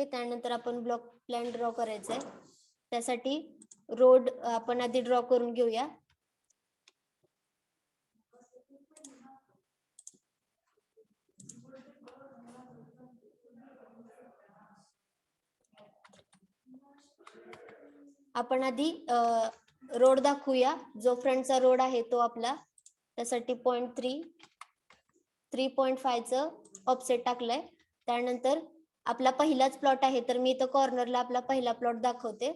ओके, त्यानंतर आपण ब्लॉक प्लॅन ड्रॉ करायचा आहे. त्यासाठी रोड आपण आधी ड्रॉ करून घेऊया. आपण आधी रोड दाखवूया. जो फ्रंटचा रोड आहे तो आपला, त्यासाठी 3.5च ऑफसेट टाकलंय. त्यानंतर आपला पहिलाच प्लॉट आहे, तर मी इथं कॉर्नरला आपला पहिला प्लॉट दाखवते.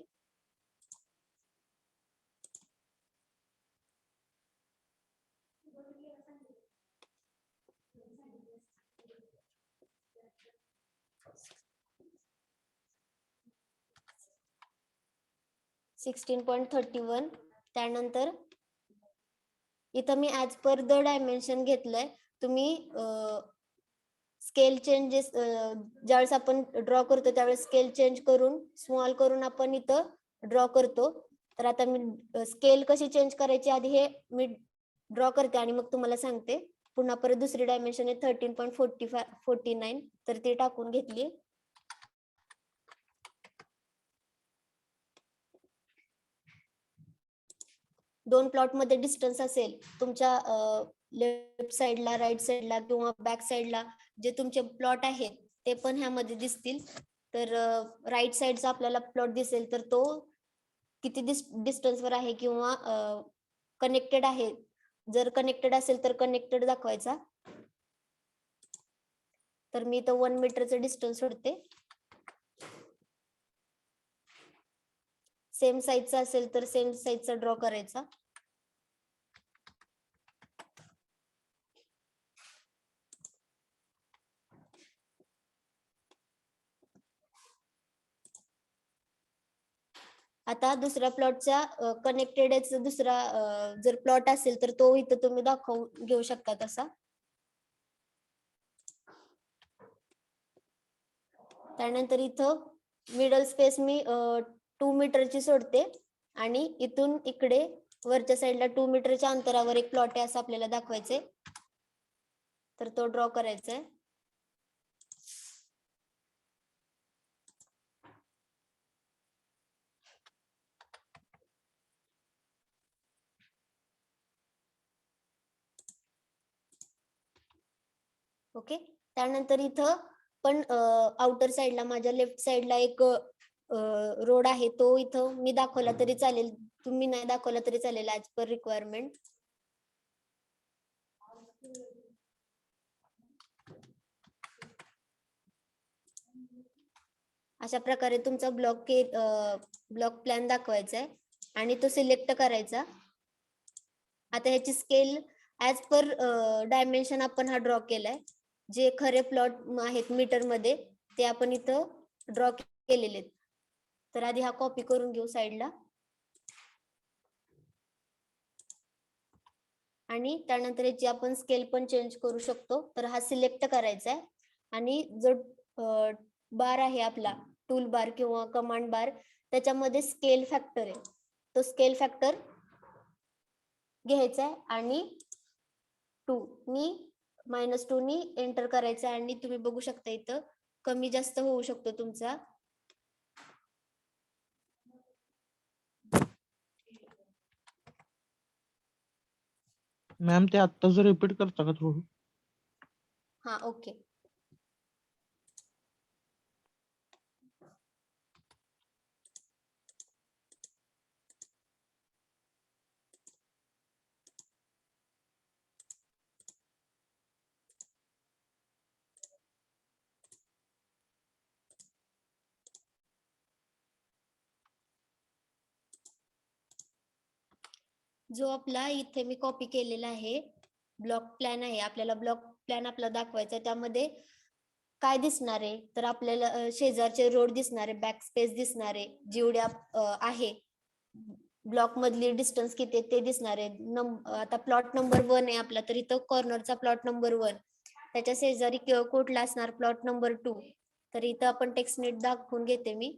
(16.31). त्यानंतर इथं मी ऍज पर द डायमेन्शन घेतलंय. तुम्ही स्केल चेंजेस ज्यावेळेस आपण ड्रॉ करतो त्यावेळेस स्केल चेंज करून स्मॉल करून आपण इथं ड्रॉ करतो. तर आता मी स्केल कशी चेंज करायची आधी हे मी ड्रॉ करते आणि मग तुम्हाला सांगते. पुन्हा परत दुसरी डायमेन्शन आहे 13.49, तर ती टाकून घेतली. दोन प्लॉट मध्ये डिस्टन्स असेल तुमच्या लेफ्ट साइडला, राईट साइडला किंवा बॅक साइडला जे तुमचे प्लॉट आहेत ते पण ह्यामध्ये दिसतील. तर राईट साइडचा आपल्याला प्लॉट दिसेल तर तो किती डिस्टन्सवर आहे किंवा कनेक्टेड आहे. जर कनेक्टेड असेल तर कनेक्टेड दाखवायचा. तर मी इथं 1 मीटरचं डिस्टन्स सोडते. सेम साईजचा असेल तर सेम साईजचा ड्रॉ करायचा. आता दुसऱ्या प्लॉटच्या कनेक्टेड दुसरा जर प्लॉट असेल तर तो इथं तुम्ही दाखवून घेऊ शकता तसा. त्यानंतर इथं मिडल स्पेस मी 2 मीटरची सोडते आणि इथून इकडे वरच्या साईडला 2 मीटरच्या अंतरावर एक प्लॉट आहे असं आपल्याला दाखवायचंय. तर तो ड्रॉ करायचा आहे. ओके, त्यानंतर इथं पण आउटर साइडला माझ्या लेफ्ट साइडला एक रोड आहे. तो इथं मी दाखवला तरी चालेल, तुम्ही नाही दाखवला तरी चालेल ऍज पर रिक्वायरमेंट. अशा प्रकारे तुमचा ब्लॉक प्लॅन दाखवायचा आहे आणि तो सिलेक्ट करायचा. आता ह्याची स्केल ऍज पर डायमेन्शन आपण हा ड्रॉ केलाय. जे खरे प्लॉट आहेत मीटर मध्ये ते आपण इथं ड्रॉ केलेले. तर आधी हा कॉपी करून घेऊ साईडला आणि त्यानंतर याची आपण स्केल पण चेंज करू शकतो. तर हा सिलेक्ट करायचा आहे आणि जो बार आहे आपला टूल बार किंवा कमांड बार त्याच्यामध्ये स्केल फॅक्टर आहे. तो स्केल फॅक्टर घ्यायचा आहे आणि -2 नी एंटर करायचा आणि तुम्ही बघू शकता इथं कमी जास्त होऊ शकतो तुमचा.
मॅम ते आत्ताच रिपीट करता का थोडं?
हा, ओके. जो आपला इथे मी कॉपी केलेला आहे ब्लॉक प्लॅन आहे. आपल्याला ब्लॉक प्लॅन आपला दाखवायचा आहे. त्यामध्ये काय दिसणार आहे तर आपल्याला शेजारचे रोड दिसणार आहे, बॅक स्पेस दिसणार आहे, जेवढ्या आहे ब्लॉक मधली डिस्टन्स किती ते दिसणार आहे. आता प्लॉट नंबर 1 आहे आपला, तर इथं कॉर्नरचा प्लॉट नंबर 1, त्याच्या शेजारी कुठला असणार प्लॉट नंबर 2. तर इथं आपण टेक्स्ट नीट दाखवून घेते मी.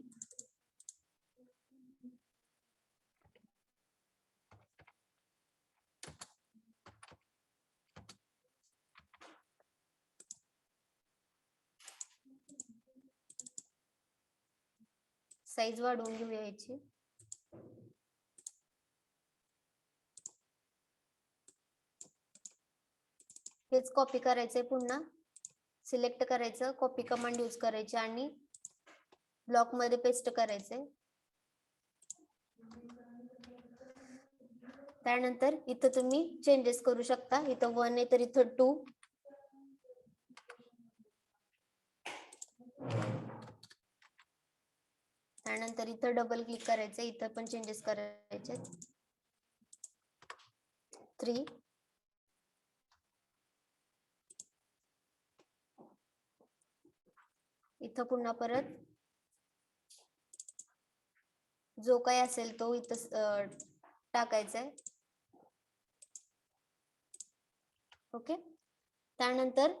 साईज वाढवून घेऊया याची. हेच कॉपी करायचंय, पुन्हा सिलेक्ट करायचं, कॉपी कमांड यूज करायची आणि ब्लॉक मध्ये पेस्ट करायचंय. त्यानंतर इथं तुम्ही चेंजेस करू शकता. इथं 1 आहे तर इथं 2. त्यानंतर इथं डबल क्लिक करायचं, इथं पण चेंजेस करायचे. 3. इथं पुन्हा परत जो काय असेल तो इथं टाकायचा आहे. ओके. त्यानंतर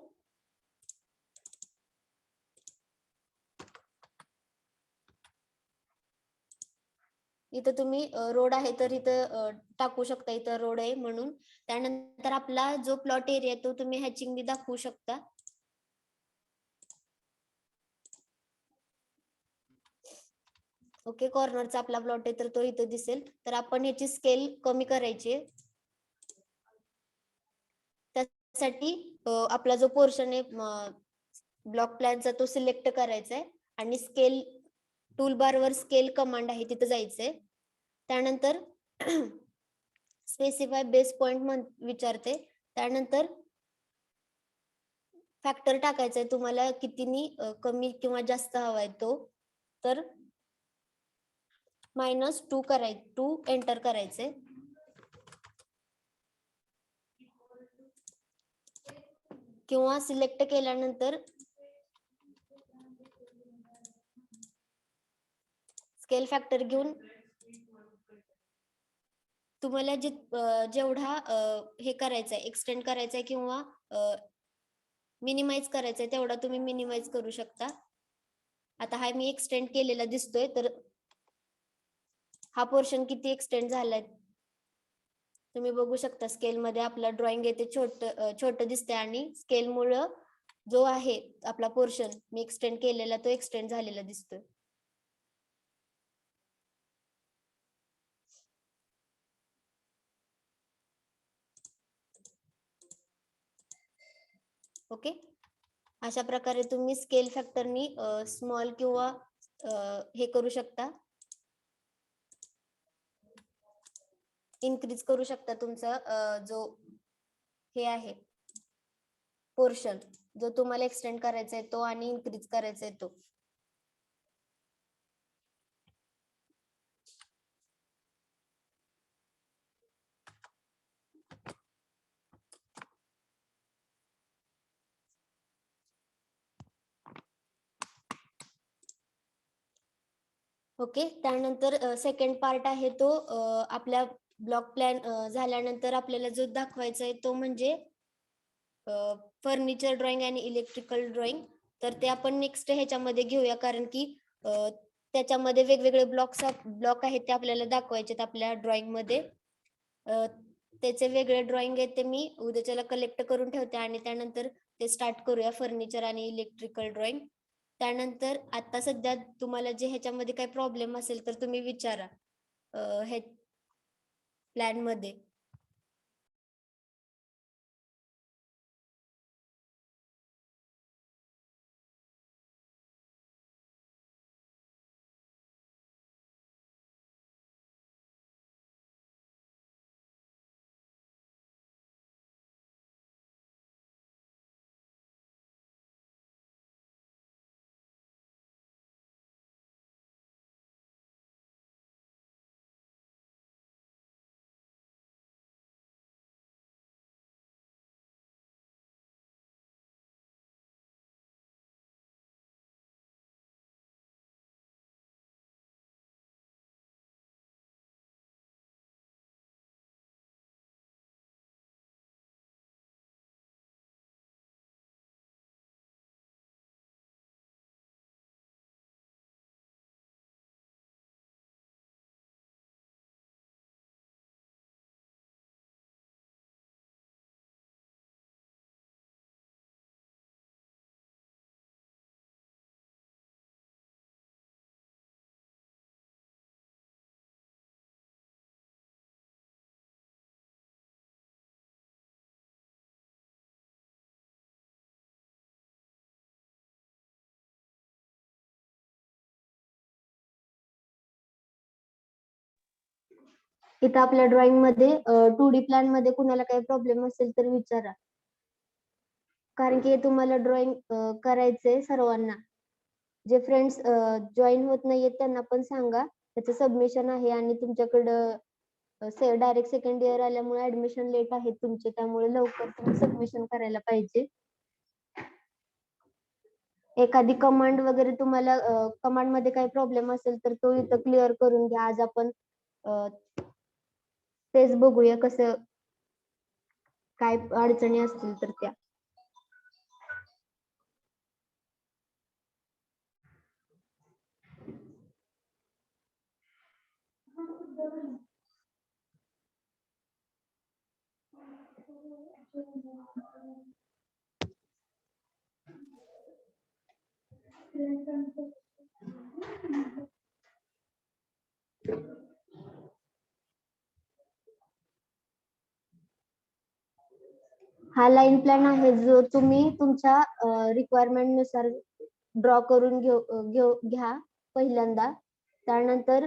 इथं तुम्ही रोड आहे तर इथं टाकू शकता, इथं रोड आहे म्हणून. त्यानंतर आपला जो प्लॉट एरिया तो तुम्ही हॅचिंग दाखवू शकता. ओके, कॉर्नरचा आपला प्लॉट आहे तर तो इथं दिसेल. तर आपण याची स्केल कमी करायची आहे. त्यासाठी आपला जो पोर्शन आहे ब्लॉक प्लॅनचा तो सिलेक्ट करायचा आहे आणि स्केल टूल बार वर स्केल कमांड आहे तिथं जायचंय. त्यानंतर स्पेसिफाय बेस पॉइंट विचारते. त्यानंतर फॅक्टर टाकायचा आहे, तुम्हाला कितीनी कमी किंवा जास्त हवाय तो. तर -2 एंटर करायचे. किंवा सिलेक्ट केल्यानंतर स्केल फॅक्टर घेऊन तुम्हाला जेवढा हे करायचंय, एक्सटेंड करायचंय किंवा मिनिमाइज करायचंय तेवढा तुम्ही मिनिमाइज करू शकता. आता हा मी एक्सटेंड केलेला दिसतोय, तर हा पोर्शन किती एक्सटेंड झालाय तुम्ही बघू शकता. स्केल मध्ये आपला ड्रॉइंग येते छोट दिसते आणि स्केल मुळे जो आहे आपला पोर्शन मी एक्सटेंड केलेला तो एक्सटेंड झालेला दिसतोय. ओके, अशा प्रकारे तुम्ही स्केल फॅक्टरनी स्मॉल किंवा हे करू शकता, इन्क्रीज करू शकता तुमचा जो हे आहे पोर्शन, जो तुम्हाला एक्सटेंड करायचा आहे तो आणि इन्क्रीज करायचा आहे तो. ओके, त्यानंतर सेकंड पार्ट आहे तो आपल्या ब्लॉक प्लॅन झाल्यानंतर आपल्याला जो दाखवायचा आहे तो म्हणजे फर्निचर ड्रॉइंग आणि इलेक्ट्रिकल ड्रॉइंग. तर ते आपण नेक्स्ट ह्याच्यामध्ये घेऊया, कारण की त्याच्यामध्ये वेगवेगळे ब्लॉक आहेत ते आपल्याला दाखवायचे आपल्या ड्रॉइंग मध्ये. त्याचे वेगळे ड्रॉइंग आहेत ते मी उद्याच्याला कलेक्ट करून ठेवते आणि त्यानंतर ते स्टार्ट करूया, फर्निचर आणि इलेक्ट्रिकल ड्रॉइंग. त्यानंतर आता सध्या तुम्हाला जे ह्याच्यामध्ये काही प्रॉब्लेम असेल तर तुम्ही विचारा हे प्लॅन मध्ये. इथं आपल्या ड्रॉइंग मध्ये 2D प्लॅन मध्ये कुणाला काही प्रॉब्लेम असेल तर विचारा, कारण की हे तुम्हाला ड्रॉइंग करायचंय सर्वांना. जे फ्रेंड्स जॉईन होत नाहीयेत त्यांना पण सांगा, त्याचं सबमिशन आहे आणि तुमच्याकडं डायरेक्ट सेकंड इयर आल्यामुळे ऍडमिशन लेट आहेत तुमचे, त्यामुळे लवकर तुम्ही सबमिशन करायला पाहिजे. एखादी कमांड वगैरे तुम्हाला कमांड मध्ये काही प्रॉब्लेम असेल तर तो इथं क्लिअर करून घ्या. आज आपण तेच बघूया कसं काय अडचणी असतील तर त्या. हा लाईन प्लॅन आहे जो तुम्ही तुमच्या रिक्वायरमेंट नुसार ड्रॉ करून घ्या पहिल्यांदा. त्यानंतर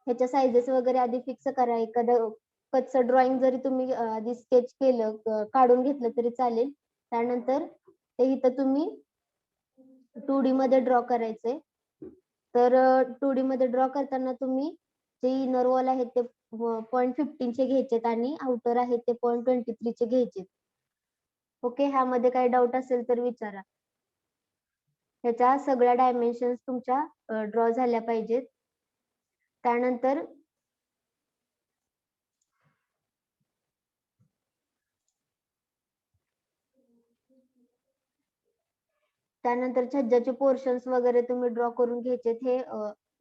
ह्याच्या साइजेस वगैरे आधी फिक्स करा. एखादं कच्चं ड्रॉइंग जरी तुम्ही आधी स्केच केलं, काढून घेतलं तरी चालेल. त्यानंतर ते इथं तुम्ही 2D मध्ये ड्रॉ करायचंय. तर 2D मध्ये ड्रॉ करताना तुम्ही जे इनर वॉल आहेत ते 0.15 चे घ्यायचेत आणि आउटर आहेत ते 0.23 चे घ्यायचे. ओके, ह्यामध्ये काही डाऊट असेल तर विचारा. ह्याच्या सगळ्या डायमेन्शन्स तुमच्या ड्रॉ झाल्या पाहिजेत. त्यानंतर छज्जाचे पोर्शन्स वगैरे तुम्ही ड्रॉ करून घ्यायचेत. हे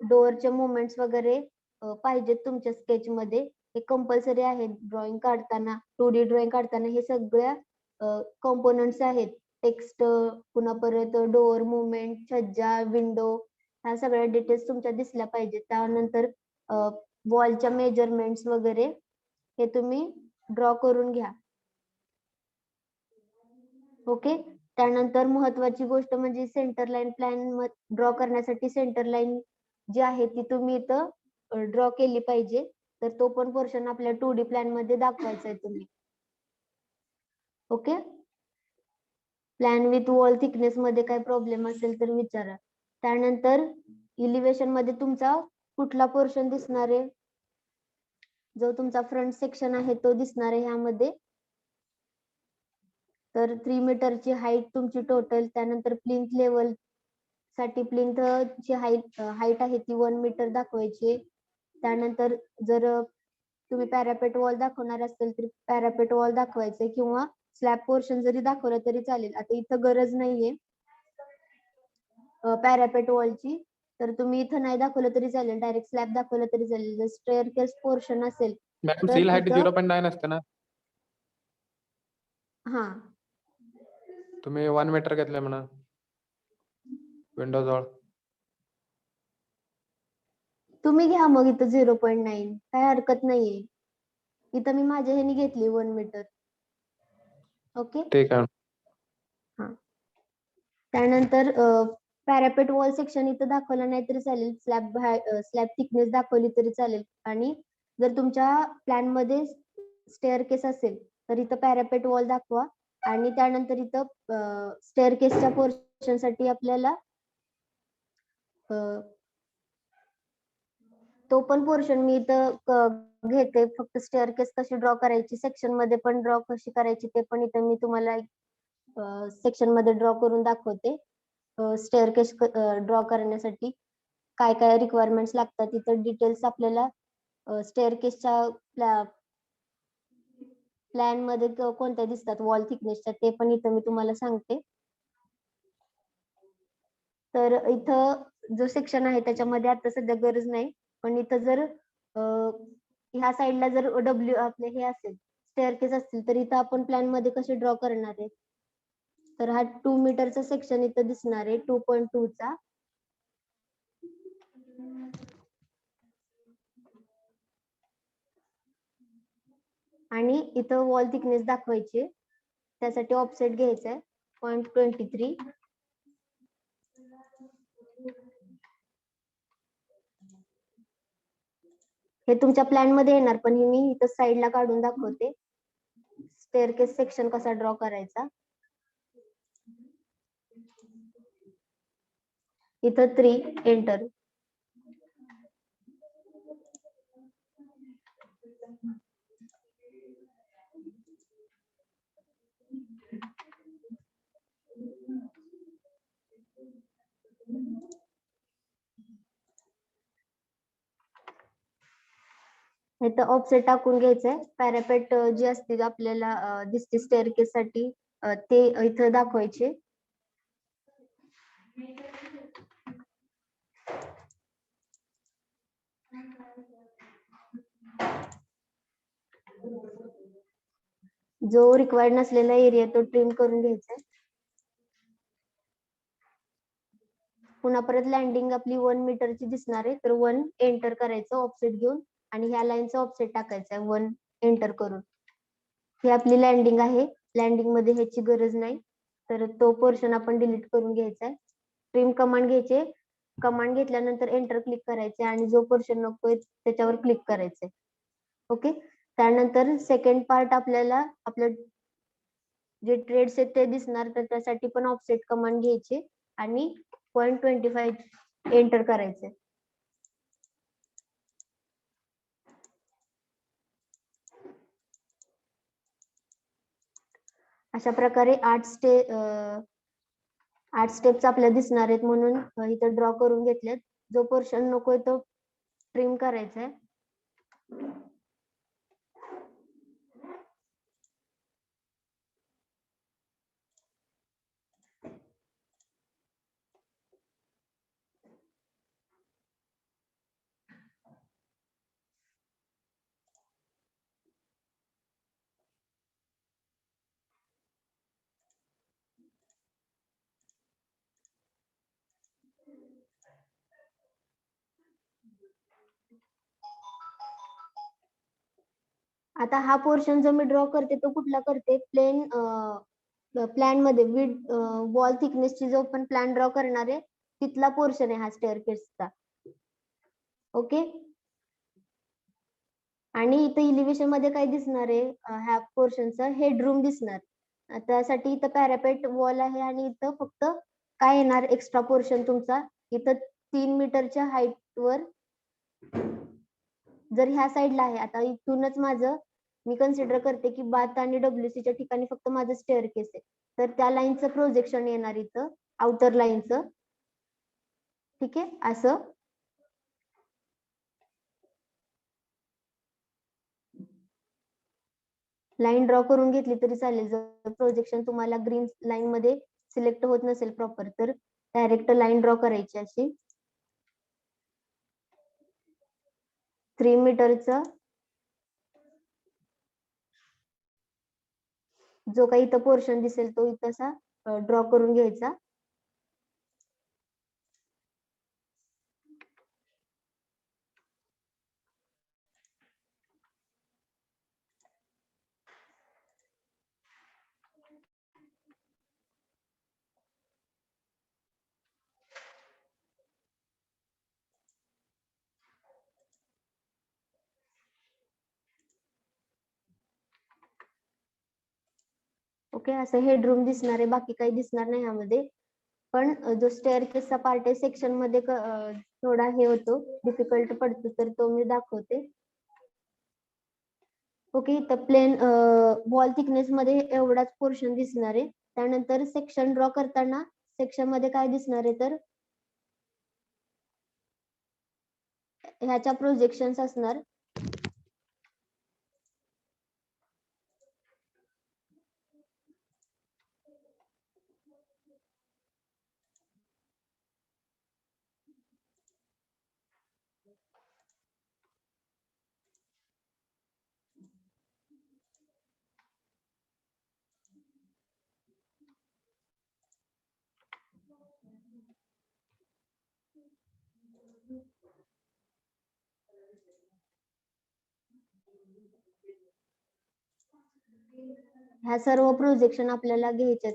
डोअरचे मुवमेंट्स वगैरे पाहिजेत तुमच्या स्केच मध्ये. हे कंपल्सरी आहे ड्रॉइंग काढताना. 2D ड्रॉइंग काढताना हे सगळ्या कंपोनंट्स आहेत. टेक्स्ट, पुन्हा परत डोअर मुवमेंट, छज्जा, विंडो, ह्या सगळ्या डिटेल्स तुमच्या दिसल्या पाहिजेत. त्यानंतर वॉलच्या मेजरमेंट्स वगैरे हे तुम्ही ड्रॉ करून घ्या. ओके, त्यानंतर महत्वाची गोष्ट म्हणजे सेंटर लाईन प्लॅन ड्रॉ करण्यासाठी सेंटर लाईन जी आहे ती तुम्ही इथं ड्रॉ केली पाहिजे. तर तो पण पोर्शन आपल्या 2D प्लॅन मध्ये दाखवायचा आहे तुम्ही. Okay, plan with wall thickness मध्ये काय प्रॉब्लेम असेल तर विचारा. त्यानंतर इलिव्हेशन मध्ये तुमचा कुठला पोर्शन दिसणार आहे, जो तुमचा फ्रंट सेक्शन आहे तो दिसणार आहे ह्यामध्ये. तर 3 मीटरची हाईट तुमची टोटल. त्यानंतर प्लिंथ लेवल साठी प्लिंथ ची हाईट आहे ती 1 मीटर दाखवायची. त्यानंतर जर तुम्ही पॅरापेट वॉल दाखवणार असेल तर पॅरापेट वॉल दाखवायचे, किंवा स्लॅब पोर्शन जरी दाखवलं तरी चालेल. आता इथं गरज नाहीये पॅरापेट वॉलची, तर तुम्ही इथं नाही दाखवलं तरी चालेल, डायरेक्ट स्लॅब दाखवलं तरी चालेल. जर स्टेअरकेस पोर्शन असेल
मॅडम
तर
सील हाईट
इथं
0.9 असते ना,
हा
तुम्ही 1 मीटर घेतलंय म्हणा विंडो जवळ.
तुम्ही घ्या मग इथं 0.9, काय हरकत नाहीये. इथं मी माझ्या ह्यानी घेतली 1 मीटर. ओके,
ठीक आहे.
हा. त्यानंतर पॅरापेट वॉल सेक्शन इथं दाखवलं नाही तरी चालेल, स्लॅब थिकनेस दाखवली तरी चालेल. आणि जर तुमच्या प्लॅन मध्ये स्टेअरकेस असेल तर इथं पॅरापेट वॉल दाखवा. आणि त्यानंतर इथं स्टेअरकेसच्या पोर्शन साठी आपल्याला तो पण पोर्शन मी इथं घेते. फक्त स्टेअरकेस कशी ड्रॉ करायची, सेक्शन मध्ये पण ड्रॉ कशी करायची ते पण इथं मी तुम्हाला सेक्शन मध्ये ड्रॉ करून दाखवते. स्टेअरकेस ड्रॉ करण्यासाठी काय काय रिक्वायरमेंट्स लागतात, इथं डिटेल्स आपल्याला स्टेअरकेसच्या प्लॅन मध्ये कोणत्या दिसतात वॉल थिकनेसच्या ते पण इथं मी तुम्हाला सांगते. तर इथं जो सेक्शन आहे त्याच्यामध्ये आता सध्या गरज नाही, पण इथं जर ह्या साईडला जर डब्ल्यू आपले हे असेल स्टेअरकेस असतील तर इथं आपण प्लॅन मध्ये कसे ड्रॉ करणार आहे. तर हा 2 मीटरचा सेक्शन इथं दिसणार आहे 2.2 चा. आणि इथं वॉल थिकनेस दाखवायची, त्यासाठी ऑफसेट घ्यायचा आहे 0.23. हे तुमच्या प्लॅन मध्ये येणार, पण हे मी इथं साईडला काढून दाखवते स्टेअरकेस सेक्शन कसा ड्रॉ करायचा. इथं 3 एंटर. इथं ऑफसेट टाकून घ्यायचंय. पॅरापेट जी असते आपल्याला दिसते स्टेअरकेस साठी ते इथं दाखवायचे. जो रिक्वायर्ड नसलेला एरिया तो ट्रिम करून घ्यायचा. पुन्हा परत लँडिंग आपली 1 मीटरची दिसणार आहे, तर 1 एंटर करायचं ऑफसेट घेऊन आणि ह्या लाईनचा ऑफसेट टाकायचा 1 एंटर करून. ही आपली लँडिंग आहे. लँडिंग मध्ये ह्याची गरज नाही, तर तो पोर्शन आपण डिलीट करून घ्यायचा आहे. ट्रिम कमांड घ्यायचे. कमांड घेतल्यानंतर एंटर क्लिक करायचे आणि जो पोर्शन नकोय त्याच्यावर क्लिक करायचे. ओके. त्यानंतर सेकंड पार्ट आपल्याला आपलं जे ट्रेड्स आहेत ते दिसणार, तर त्यासाठी पण ऑफसेट कमांड घ्यायचे आणि 0.25 एंटर करायचे. अशा प्रकारे 8 स्टेप्स आपल्याला दिसणार आहेत, म्हणून इथं ड्रॉ करून घेतलेत. जो पोर्शन नकोय तो ट्रिम करायचा आहे. आता हा पोर्शन जो मी ड्रॉ करते तो कुठला करते, प्लॅन मध्ये विथ वॉल थिकनेसची जो पण प्लॅन ड्रॉ करणार आहे तिथला पोर्शन आहे हा स्टेअरकेसचा. ओके. आणि इथं इलिव्हेशन मध्ये काय दिसणार आहे, ह्या पोर्शनचा हेडरूम दिसणार. त्यासाठी इथं पॅरापेट वॉल आहे आणि इथं फक्त काय येणार एक्स्ट्रा पोर्शन तुमचा, इथं 3 मीटरच्या हाईट वर जर ह्या साईडला आहे. आता इथूनच माझं मी कन्सिडर करते की बाथ आणि डब्ल्यूसीच्या ठिकाणी फक्त माझं स्टेअरकेस आहे, तर त्या लाईनचं प्रोजेक्शन येणार इथं आउटर लाईनचं. ठीक आहे. असं लाईन ड्रॉ करून घेतली तरी चालेल. जर प्रोजेक्शन तुम्हाला ग्रीन लाईन मध्ये सिलेक्ट होत नसेल प्रॉपर, तर डायरेक्ट लाईन ड्रॉ करायची अशी 3 मीटरचा जो काही इथं पोर्शन दिसेल तो इथं ड्रॉ करून घ्यायचा. ओके. असं हेडरूम दिसणार आहे, बाकी काही दिसणार नाही ह्यामध्ये. पण जो स्टेअरकेसचा पार्ट आहे सेक्शन मध्ये थोडा हे होतो, डिफिकल्ट पडतो, तर तो मी दाखवते. ओके. तर प्लेन वॉल थिकनेस मध्ये एवढाच पोर्शन दिसणार आहे. त्यानंतर सेक्शन ड्रॉ करताना सेक्शन मध्ये काय दिसणार आहे, तर ह्याच्या प्रोजेक्शन्स असणार. ह्या सर्व प्रोजेक्शन आपल्याला घ्यायचे.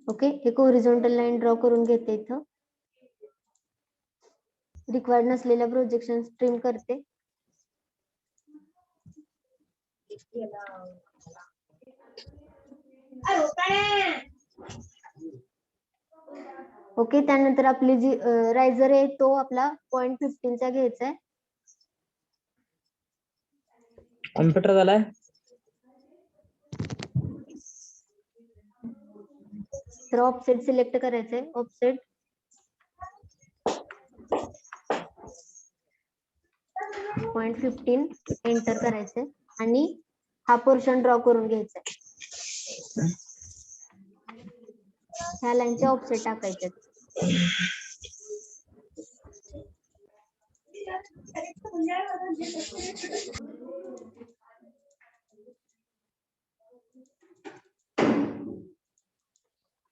ओके, एक होरिझोंटल लाईन ड्रॉ करून घेते इथं. रिक्वायर्ड नसलेल्या प्रोजेक्शन ट्रिम करते. ओके, त्यानंतर आपली जी रायझर आहे तो आपला 0.15 चा घ्यायचा आहे.
कॉम्प्युटर झालाय.
तर ऑफसेट सिलेक्ट करायचंय. ऑफसेट 0.15 एंटर करायचंय आणि हा पोर्शन ड्रॉ करून घ्यायचा आहे. ह्या लाईनचे ऑफसेट टाकायचे.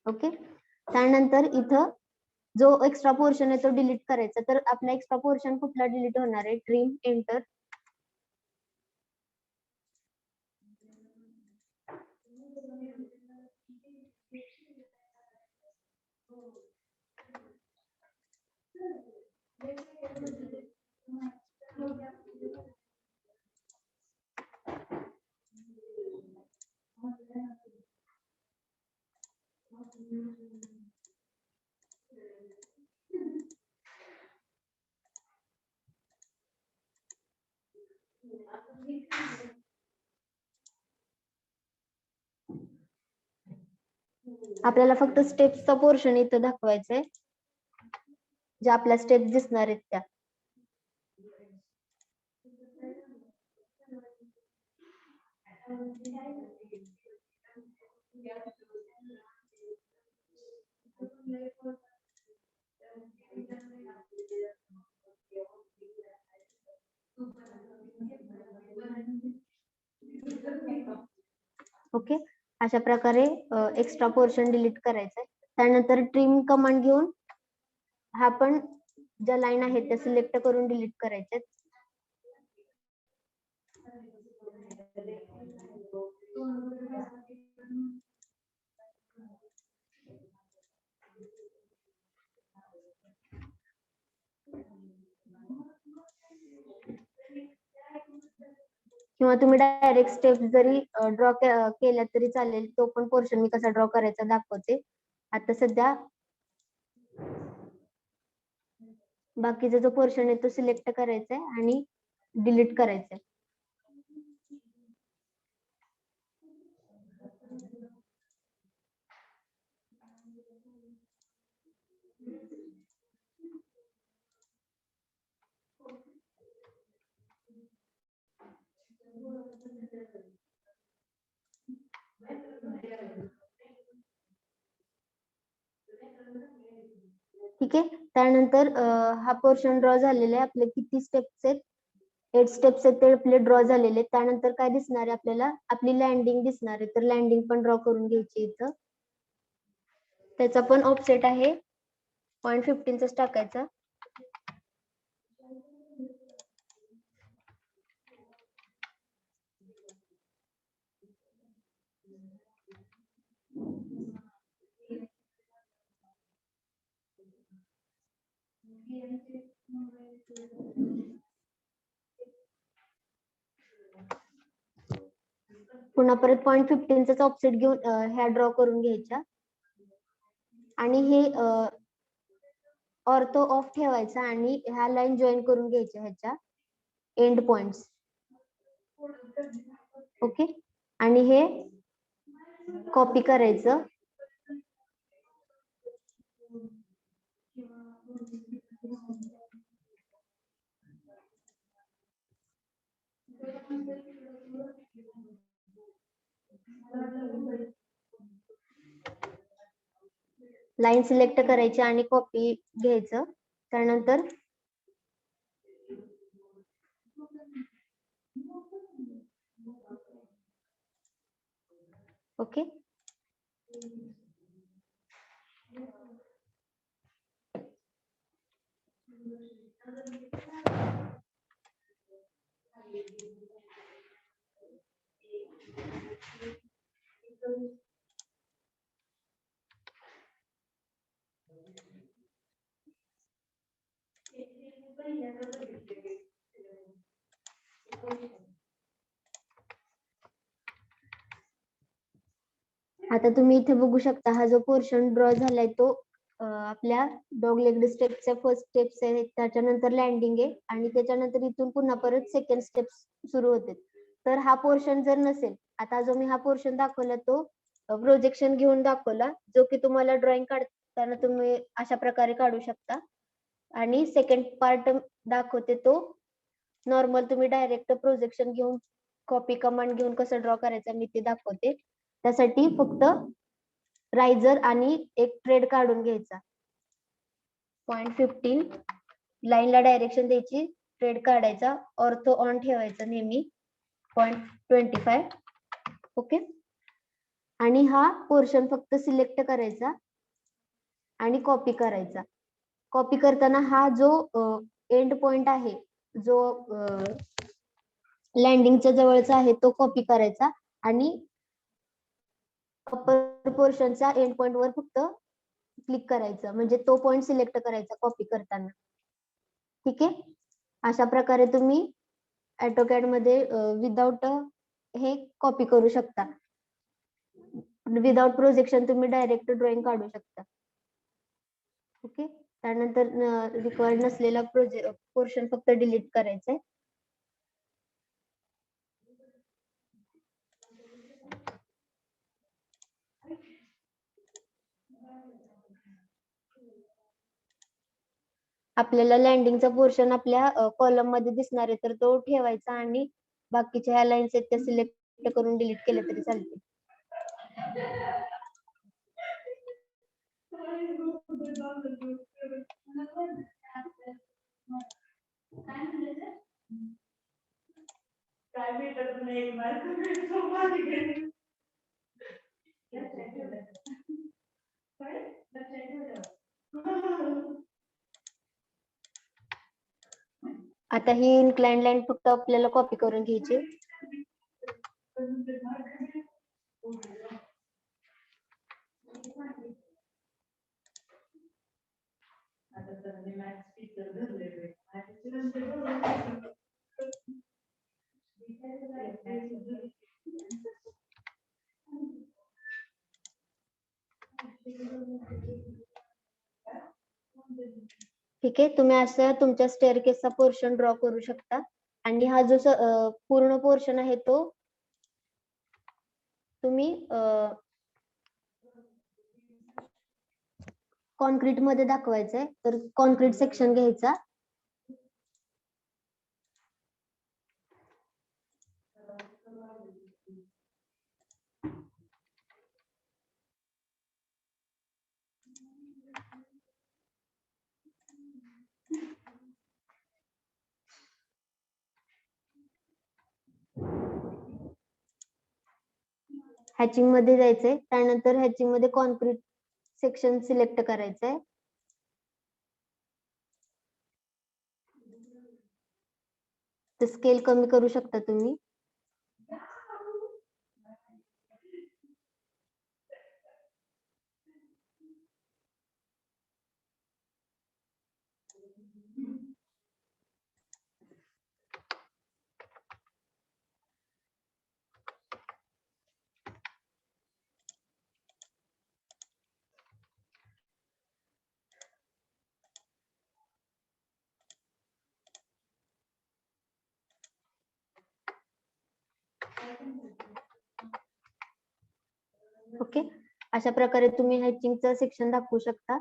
ओके, त्यानंतर इथं जो एक्स्ट्रा पोर्शन आहे तो डिलीट करायचा. तर आपला एक्स्ट्रा पोर्शन कुठला डिलीट होणार आहे? Trim enter. आपल्याला फक्त स्टेप्सचा पोर्शन इथं दाखवायचंय, ज्या आपल्या स्टेप्स दिसणार आहेत त्या. ओके, अशा प्रकारे एक्स्ट्रा पोर्शन डिलीट करायचंय. त्यानंतर ट्रिम कमांड घेऊन हा पण ज्या लाईन आहेत त्या सिलेक्ट करून डिलीट करायच्या. किंवा तुम्ही डायरेक्ट स्टेप जरी ड्रॉ केल्या तरी चालेल. तो पण पोर्शन मी कसा ड्रॉ करायचा दाखवते. आता सध्या बाकीचा जो पोर्शन आहे तो सिलेक्ट करायचा आहे आणि डिलीट करायचा आहे. ठीक आहे, त्यानंतर हा पोर्शन ड्रॉ झालेला आहे. आपले किती स्टेप्स आहेत? 8 स्टेप्स आहेत ते आपले ड्रॉ झालेले आहेत. त्यानंतर काय दिसणार आहे आपल्याला? आपली लँडिंग दिसणार आहे. तर लँडिंग पण ड्रॉ करून घ्यायची इथं. त्याचा पण ऑफसेट आहे 0.15 च टाकायचा. पुन्हा परत 0.15 चा ऑफसेट घेऊन ह्या ड्रॉ करून घ्यायच्या आणि हे ऑर्थो ऑफ ठेवायचा आणि ह्या लाईन जॉईन करून घ्यायच्या ह्याच्या एंड पॉइंट्स. ओके, आणि हे कॉपी करायचं. लाईन सिलेक्ट करायची आणि कॉपी घ्यायचं. त्यानंतर ओके, आता तुम्ही इथे बघू शकता हा जो पोर्शन ड्रॉ झालाय तो आपल्या डॉग लेग स्टेपच्या फर्स्ट स्टेप्स आहेत, त्याच्यानंतर लँडिंग आहे आणि त्याच्यानंतर इथून पुन्हा परत सेकंड स्टेप्स सुरू होते. तर हा पोर्शन जर नसेल, आता जो मी हा पोर्शन दाखवला तो प्रोजेक्शन घेऊन दाखवला, जो की तुम्हाला ड्रॉइंग काढताना तुम्ही अशा प्रकारे काढू शकता. आणि सेकंड पार्ट दाखवते तो नॉर्मल तुम्ही डायरेक्ट प्रोजेक्शन घेऊन कॉपी कमांड घेऊन कसं ड्रॉ करायचं मी ते दाखवते. त्यासाठी फक्त रायझर आणि एक ट्रेड काढून घ्यायचा. 0.15 लाईनला डायरेक्शन द्यायची, ट्रेड काढायचा, ऑर्थो ऑन ठेवायचा नेहमी 0.25. ओके. आणि हा पोर्शन फक्त सिलेक्ट करायचा आणि कॉपी करायचा. कॉपी करताना हा जो एंड पॉइंट आहे, जो लँडिंगच्या जवळचा आहे तो कॉपी करायचा आणि अपर पोर्शनचा एंड पॉइंट वर फक्त क्लिक करायचं, म्हणजे तो पॉइंट सिलेक्ट करायचा कॉपी करताना. ठीक आहे. अशा प्रकारे तुम्ही ऑटोकॅड मध्ये विदाउट हे कॉपी करू शकता. विदाउट प्रोजेक्शन तुम्ही डायरेक्ट ड्रॉइंग काढू शकता. ओके. त्यानंतर रिक्वायर्ड नसलेला पोर्शन फक्त डिलीट करायचंय. आपल्याला लँडिंगचा पोर्शन आपल्या कॉलम मध्ये दिसणार आहे, तर तो ठेवायचा आणि बाकीच्या ह्या लाईन्स आहेत त्या सिलेक्ट करून डिलीट केल्या तरी चालते. आता ही इन्क्लाइंड लाईन फक्त आपल्याला कॉपी करून घ्यायची. ठीक आहे. तुम्ही असं तुमच्या स्टेअरकेसचा पोर्शन ड्रॉ करू शकता. आणि हा जो पूर्ण पोर्शन आहे तो तुम्ही कॉन्क्रीट मध्ये दाखवायचा आहे, तर कॉन्क्रीट सेक्शन घ्यायचा. हॅचिंग मध्ये जायचंय. त्यानंतर हॅचिंग मध्ये कॉन्क्रीट सेक्शन सिलेक्ट करायचंय. तर स्केल कमी करू शकता तुम्ही. ओके. अशा प्रकारे तुम्ही हॅचिंगचा सेक्शन दाखवू शकता.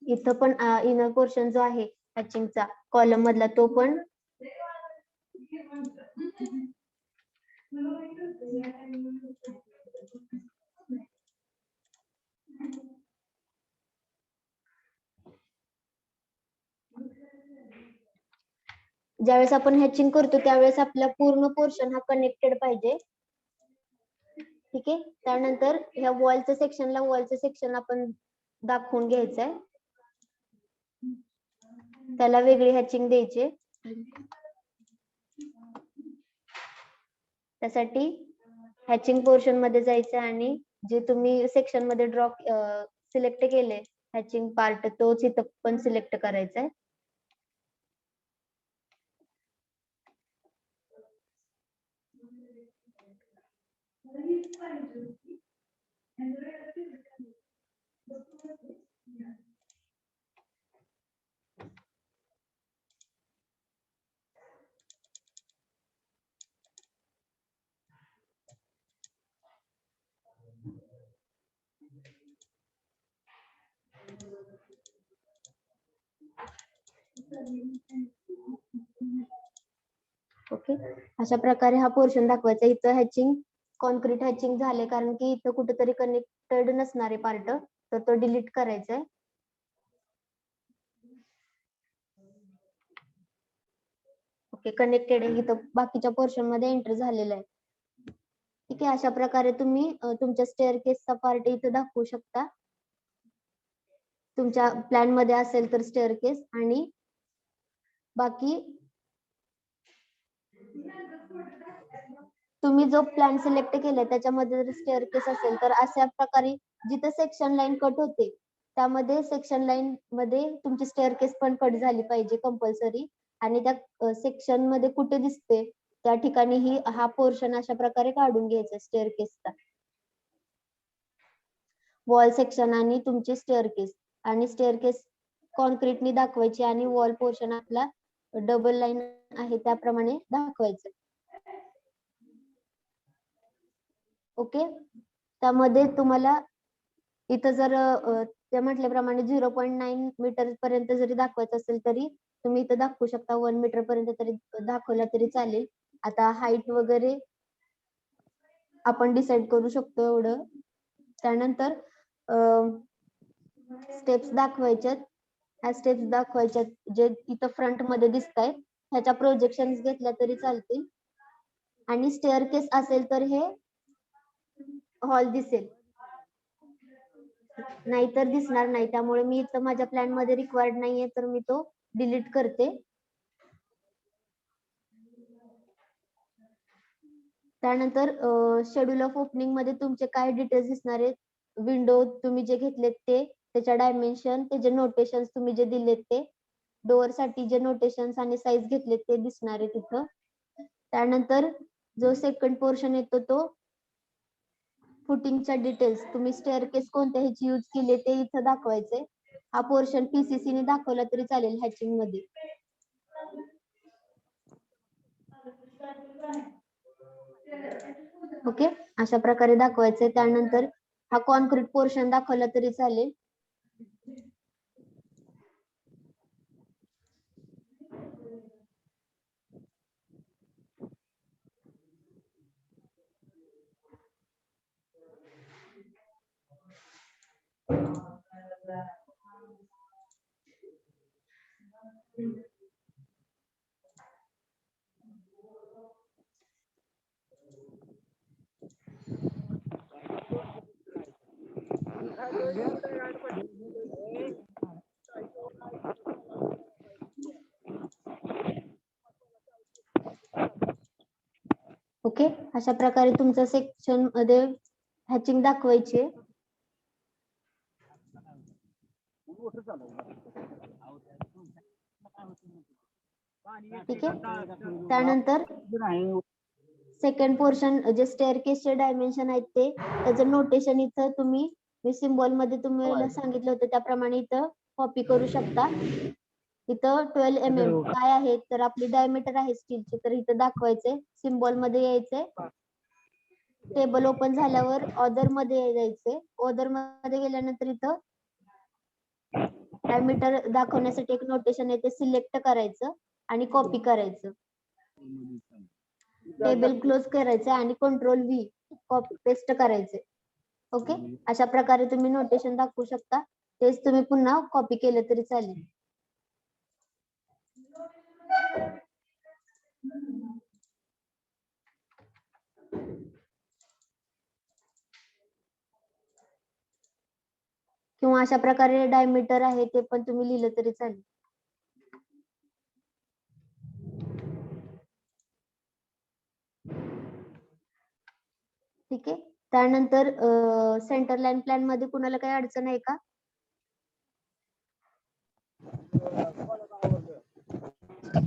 इथं पण इनर पोर्शन जो आहे हॅचिंगचा कॉलम मधला तो पण ज्यावेळेस आपण हॅचिंग करतो त्यावेळेस आपला पूर्ण पोर्शन हा कनेक्टेड पाहिजे. ठीक आहे. त्यानंतर ह्या वॉलचं सेक्शन आपण दाखवून घ्यायचंय. त्याला वेगळी हॅचिंग द्यायची. त्यासाठी हॅचिंग पोर्शन मध्ये जायचं आणि जे तुम्ही सेक्शन मध्ये ड्रॉ सिलेक्ट केले हॅचिंग पार्ट तोच इथं पण सिलेक्ट करायचा आहे. ओके, अशा प्रकारे हा पोर्शन दाखवायचा. इथं हॅचिंग, कॉन्क्रीट हॅचिंग झाले कारण की इथं कुठेतरी कनेक्टेड नसणारे पार्ट, तर तो डिलीट करायचा आहे. ओके, कनेक्टेड आहे, इथं बाकीच्या पोर्शन मध्ये एंटर झालेला आहे. ठीक आहे, अशा प्रकारे तुम्ही तुमच्या स्टेअर केसचा पार्ट इथे दाखवू शकता. तुमच्या प्लॅन मध्ये असेल तर स्टेअर केस, आणि बाकी तुम्ही जो प्लॅन सिलेक्ट केलाय त्याच्यामध्ये जर स्टेअर केस असेल तर अशा प्रकारे जिथे सेक्शन लाईन कट होते त्यामध्ये सेक्शन लाईन मध्ये तुमची स्टेअर केस पण कट झाली पाहिजे कंपल्सरी, आणि त्या सेक्शन मध्ये कुठे दिसते त्या ठिकाणी ही हा पोर्शन अशा प्रकारे काढून घ्यायचा स्टेअर केसचा. वॉल सेक्शन आणि तुमची स्टेअर केस, आणि स्टेअर केस कॉन्क्रीटनी दाखवायची आणि वॉल पोर्शन आपला डबल लाईन आहे त्याप्रमाणे दाखवायचं. ओके, त्यामध्ये तुम्हाला इथं जर ते म्हटल्याप्रमाणे 0.9 मीटर पर्यंत जरी दाखवायचं असेल तरी तुम्ही इथं दाखवू शकता. 1 मीटर पर्यंत तरी दाखवला तरी चालेल. आता हाईट वगैरे आपण डिसाइड करू शकतो एवढं. त्यानंतर स्टेप्स दाखवायच्यात. ह्या स्टेप्स दाखवायच्यात जे इथं फ्रंट मध्ये दिसत आहेत ह्याच्या प्रोजेक्शन्स घेतल्या तरी चालतील, आणि स्टेअर केस असेल तर हे हॉल दिसेल, नाहीतर दिसणार नाही. त्यामुळे मी इथं माझ्या प्लॅन मध्ये रिक्वायर्ड नाहीये तर मी तो डिलीट करते. त्यानंतर शेड्यूल ऑफ ओपनिंग मध्ये तुमचे काय डिटेल्स दिसणार आहेत, विंडो तुम्ही जे घेतलेत ते, त्याच्या डायमेन्शन, त्याचे नोटेशन्स तुम्ही जे दिलेत ते, डोअर साठी जे नोटेशन्स आणि साईज घेतलेत ते दिसणार आहे तिथं. त्यानंतर जो सेकंड पोर्शन येतो तो फुटिंगच्या डिटेल्स, तुम्ही स्टेअर केस कोणत्या ह्याची यूज केली ते इथं दाखवायचे. हा पोर्शन पीसीसी ने दाखवला तरी चालेल हॅचिंग मध्ये. ओके, अशा प्रकारे दाखवायचे. त्यानंतर हा कॉन्क्रीट पोर्शन दाखवला तरी चालेल. ओके, अशा प्रकारे तुमच्या सेक्शन मध्ये हॅचिंग दाखवायची आहे. ठीक आहे, त्यानंतर सेकंड पोर्शन जे स्टेअर केसचे डायमेन्शन आहेत ते, त्याचं नोटेशन इथं तुम्ही मी सिम्बॉल मध्ये तुम्हाला सांगितलं होतं त्याप्रमाणे इथं कॉपी करू शकता. इथं 12 mm काय आहे तर आपली डायमीटर आहे स्टीलची, तर इथं दाखवायचंय, सिम्बॉल मध्ये यायचंय. टेबल ओपन झाल्यावर ऑदर मध्ये जायचंय. ऑदर मध्ये गेल्यानंतर इथं डायमीटर दाखवण्यासाठी एक नोटेशन आहे ते सिलेक्ट करायचं आणि कॉपी करायचं. टेबल क्लोज करायचं आणि कंट्रोल-V कॉपी पेस्ट करायचे. ओके, अशा प्रकारे तुम्ही नोटेशन दाखवू शकता. तेच तुम्ही पुन्हा कॉपी केलं तरी चालेल. किंवा अशा प्रकारे डायमीटर आहे ते पण तुम्ही लिहिलं तरी चालेल. ठीक आहे, त्यानंतर सेंटर लाईन प्लॅन मध्ये कुणाला काही अडचण आहे का?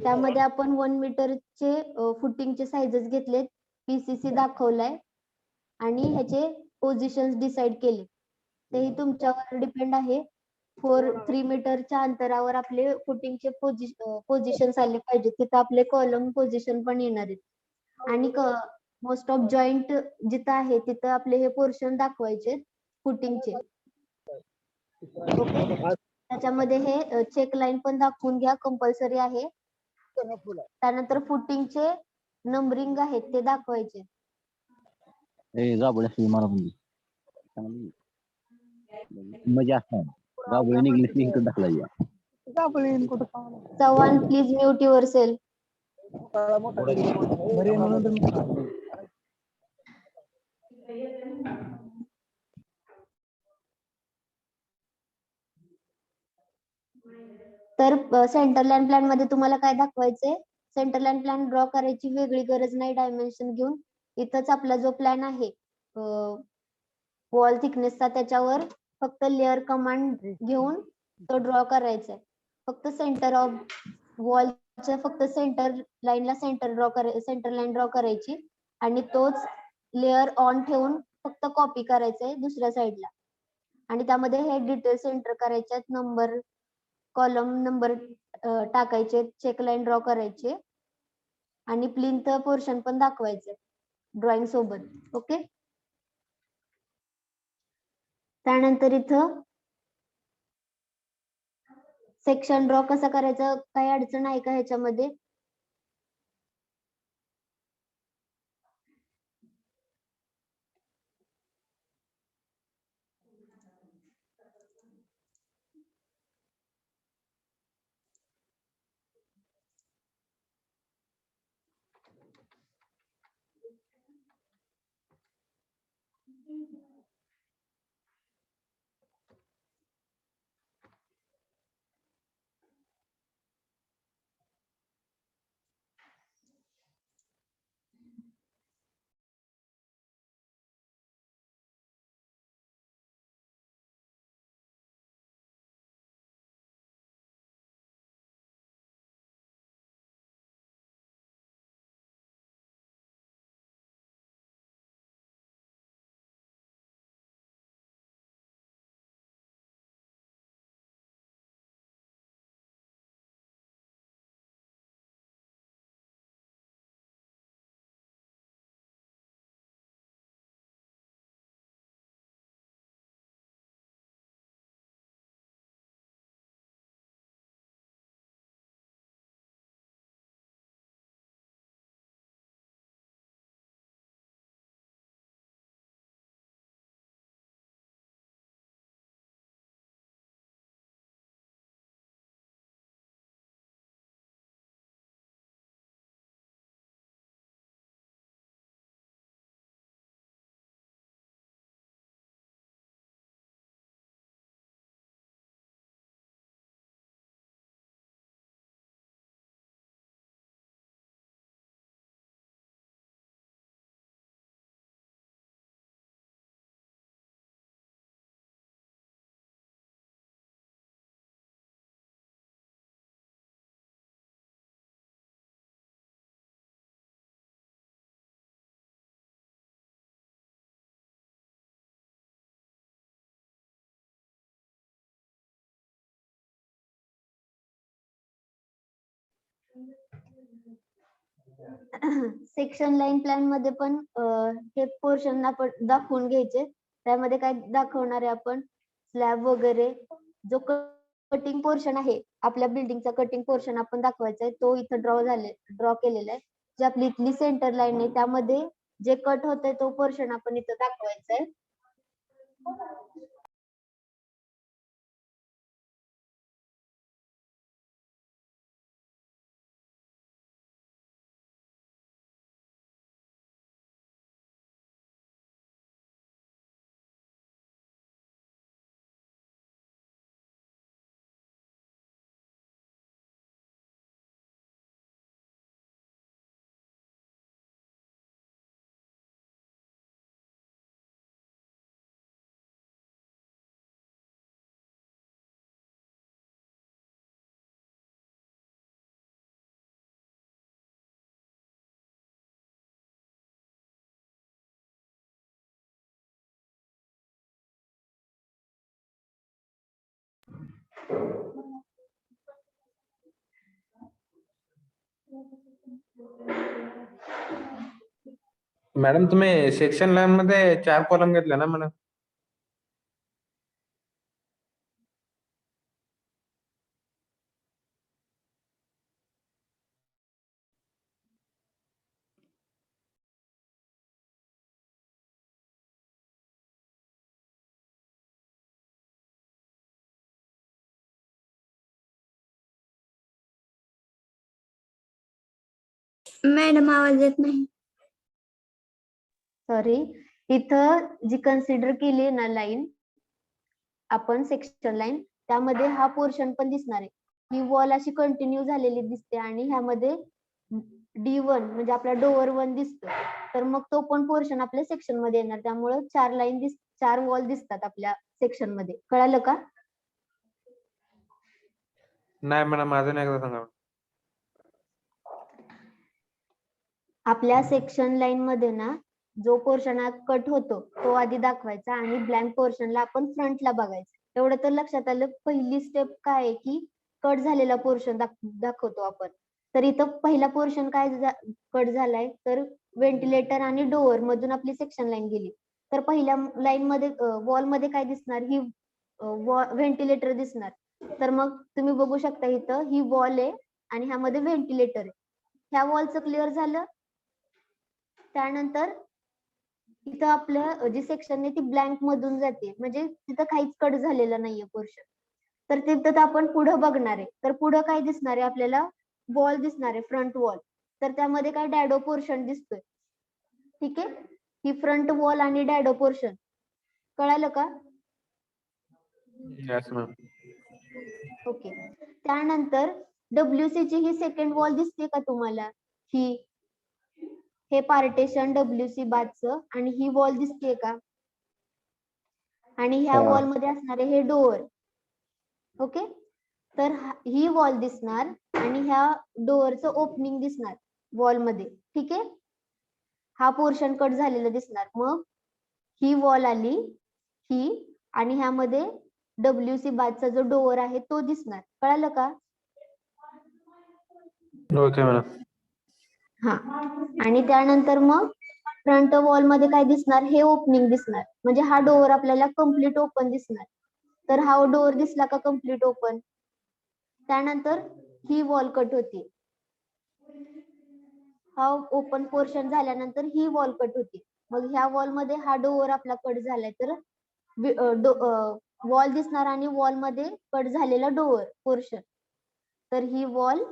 त्यामध्ये आपण 1 मीटरचे फुटिंगचे साइजेस घेतलेत, पीसीसी दाखवलाय. आणि ह्याचे पोझिशन्स डिसाईड केले. तेही तुमच्यावर डिपेंड आहे. 3 मीटरच्या अंतरावर आपले फुटिंगचे पोझिशन्स आले पाहिजे. तिथं आपले कॉलम पोझिशन पण येणार आहेत. आणि मोस्ट ऑफ जॉईंट जिथं आहे तिथं आपले हे पोर्शन दाखवायचे फुटिंगचे. ओके. त्याच्यामध्ये हे चेक लाईन पण दाखवून घ्या, कंपल्सरी आहे. त्यानंतर फुटिंगचे नंबरिंग आहेत ते दाखवायचे.
मजा असणार गावळीने इंग्लिश लिहितो दाखला या
Chavan please mute your self. तर सेंटर लाईन प्लॅन मध्ये तुम्हाला काय दाखवायचंय? सेंटर लाईन प्लॅन ड्रॉ करायची वेगळी गरज नाही डायमेन्शन घेऊन. इथंच आपला जो प्लॅन आहे वॉल थिकनेसचा, त्याच्यावर फक्त लेअर कमांड घेऊन तो ड्रॉ करायचा आहे. फक्त सेंटर ऑफ वॉलच्या फक्त सेंटर लाईनला सेंटर लाईन ड्रॉ करायची आणि तोच लेअर ऑन ठेवून फक्त कॉपी करायचंय दुसऱ्या साईडला. आणि त्यामध्ये हे डिटेल्स एंटर करायचे, नंबर कॉलम नंबर टाकायचे, चेक लाईन ड्रॉ करायचे आणि प्लिंथ पोर्शन पण दाखवायचे ड्रॉइंग सोबत. ओके. त्यानंतर इथं सेक्शन ड्रॉ कसा करायचा, काही अडचण आहे का ह्याच्यामध्ये? सेक्शन लाईन प्लॅन मध्ये पण हे पोर्शन आपण दाखवून घ्यायचे. त्यामध्ये काय दाखवणार आहे आपण, स्लॅब वगैरे जो कटिंग पोर्शन आहे आपल्या बिल्डिंगचा कटिंग पोर्शन आपण दाखवायचा आहे, तो इथं ड्रॉ केलेला आहे. जी आपली इथली सेंटर लाईन आहे त्यामध्ये जे कट होतंय तो पोर्शन आपण इथं दाखवायचा आहे.
मॅडम तुम्ही सेक्शन लाईन मध्ये 4 कॉलम घेतले ना मॅडम?
मॅडम आवाज येत नाही.
सॉरी, इथं जी कन्सिडर केली ना लाईन आपण सेक्शन लाईन, त्यामध्ये हा पोर्शन पण दिसणार आहे. ही वॉल अशी कंटिन्यू झालेली दिसते आणि ह्यामध्ये D1 म्हणजे आपला डोअर 1 दिसतो. तर मग तो पण पोर्शन आपल्या सेक्शन मध्ये येणार. त्यामुळे 4 वॉल दिसतात आपल्या सेक्शन मध्ये. कळालं का?
नाही मॅडम, अजून एकदा सांगा.
आपल्या सेक्शन लाईन मध्ये ना जो पोर्शन कट होतो तो आधी दाखवायचा आणि ब्लँक पोर्शनला आपण फ्रंटला बघायचं. एवढं तर लक्षात आलं. पहिली स्टेप काय आहे की कट झालेला पोर्शन दाखवतो आपण. तर इथं पहिला पोर्शन काय कट झालाय तर व्हेंटिलेटर आणि डोअर मधून आपली सेक्शन लाईन गेली. तर पहिल्या लाईन मध्ये वॉल मध्ये काय दिसणार, ही व्हेंटिलेटर दिसणार. तर मग तुम्ही बघू शकता इथं ही वॉल आहे आणि ह्यामध्ये व्हेंटिलेटर आहे. ह्या वॉलचं क्लिअर झालं. त्यानंतर इथं आपलं जी सेक्शन आहे ती ब्लँक मधून जाते, म्हणजे तिथं काहीच कट झालेलं नाहीये पोर्शन. तर तिथं आपण पुढे बघणार आहे. तर पुढे काय दिसणार आहे आपल्याला, वॉल दिसणार आहे, फ्रंट वॉल. तर त्यामध्ये काय डॅडो पोर्शन दिसतोय. ठीक आहे, ही फ्रंट वॉल आणि डॅडो पोर्शन. कळालं का?
Yes ma'am.
ओके. त्यानंतर WC ची ही सेकंड वॉल दिसते का तुम्हाला? हे पार्टेशन WC बाजचं आणि ही वॉल दिसते का? आणि ह्या वॉल मध्ये असणारे हे डोअर. ओके, तर ही वॉल दिसणार आणि ह्या डोअरचं ओपनिंग दिसणार वॉल मध्ये. ठीक आहे, हा पोर्शन कट झालेला दिसणार. मग ही वॉल आली, ही, आणि ह्यामध्ये WC बाजचा जो डोअर आहे तो दिसणार. कळालं का?
Okay madam.
हा, आणि त्यानंतर मग फ्रंट वॉल मध्ये काय दिसणार, हे ओपनिंग दिसणार. म्हणजे हा डोअर आपल्याला कम्प्लीट ओपन दिसणार. तर हा डोअर दिसला का कम्प्लीट ओपन. त्यानंतर ही वॉल कट होती. हा ओपन पोर्शन झाल्यानंतर ही वॉल कट होती. मग ह्या वॉल मध्ये हा डोअर आपला कट झालाय. तर वॉल दिसणार आणि वॉल मध्ये कट झालेला डोअर पोर्शन. तर ही वॉल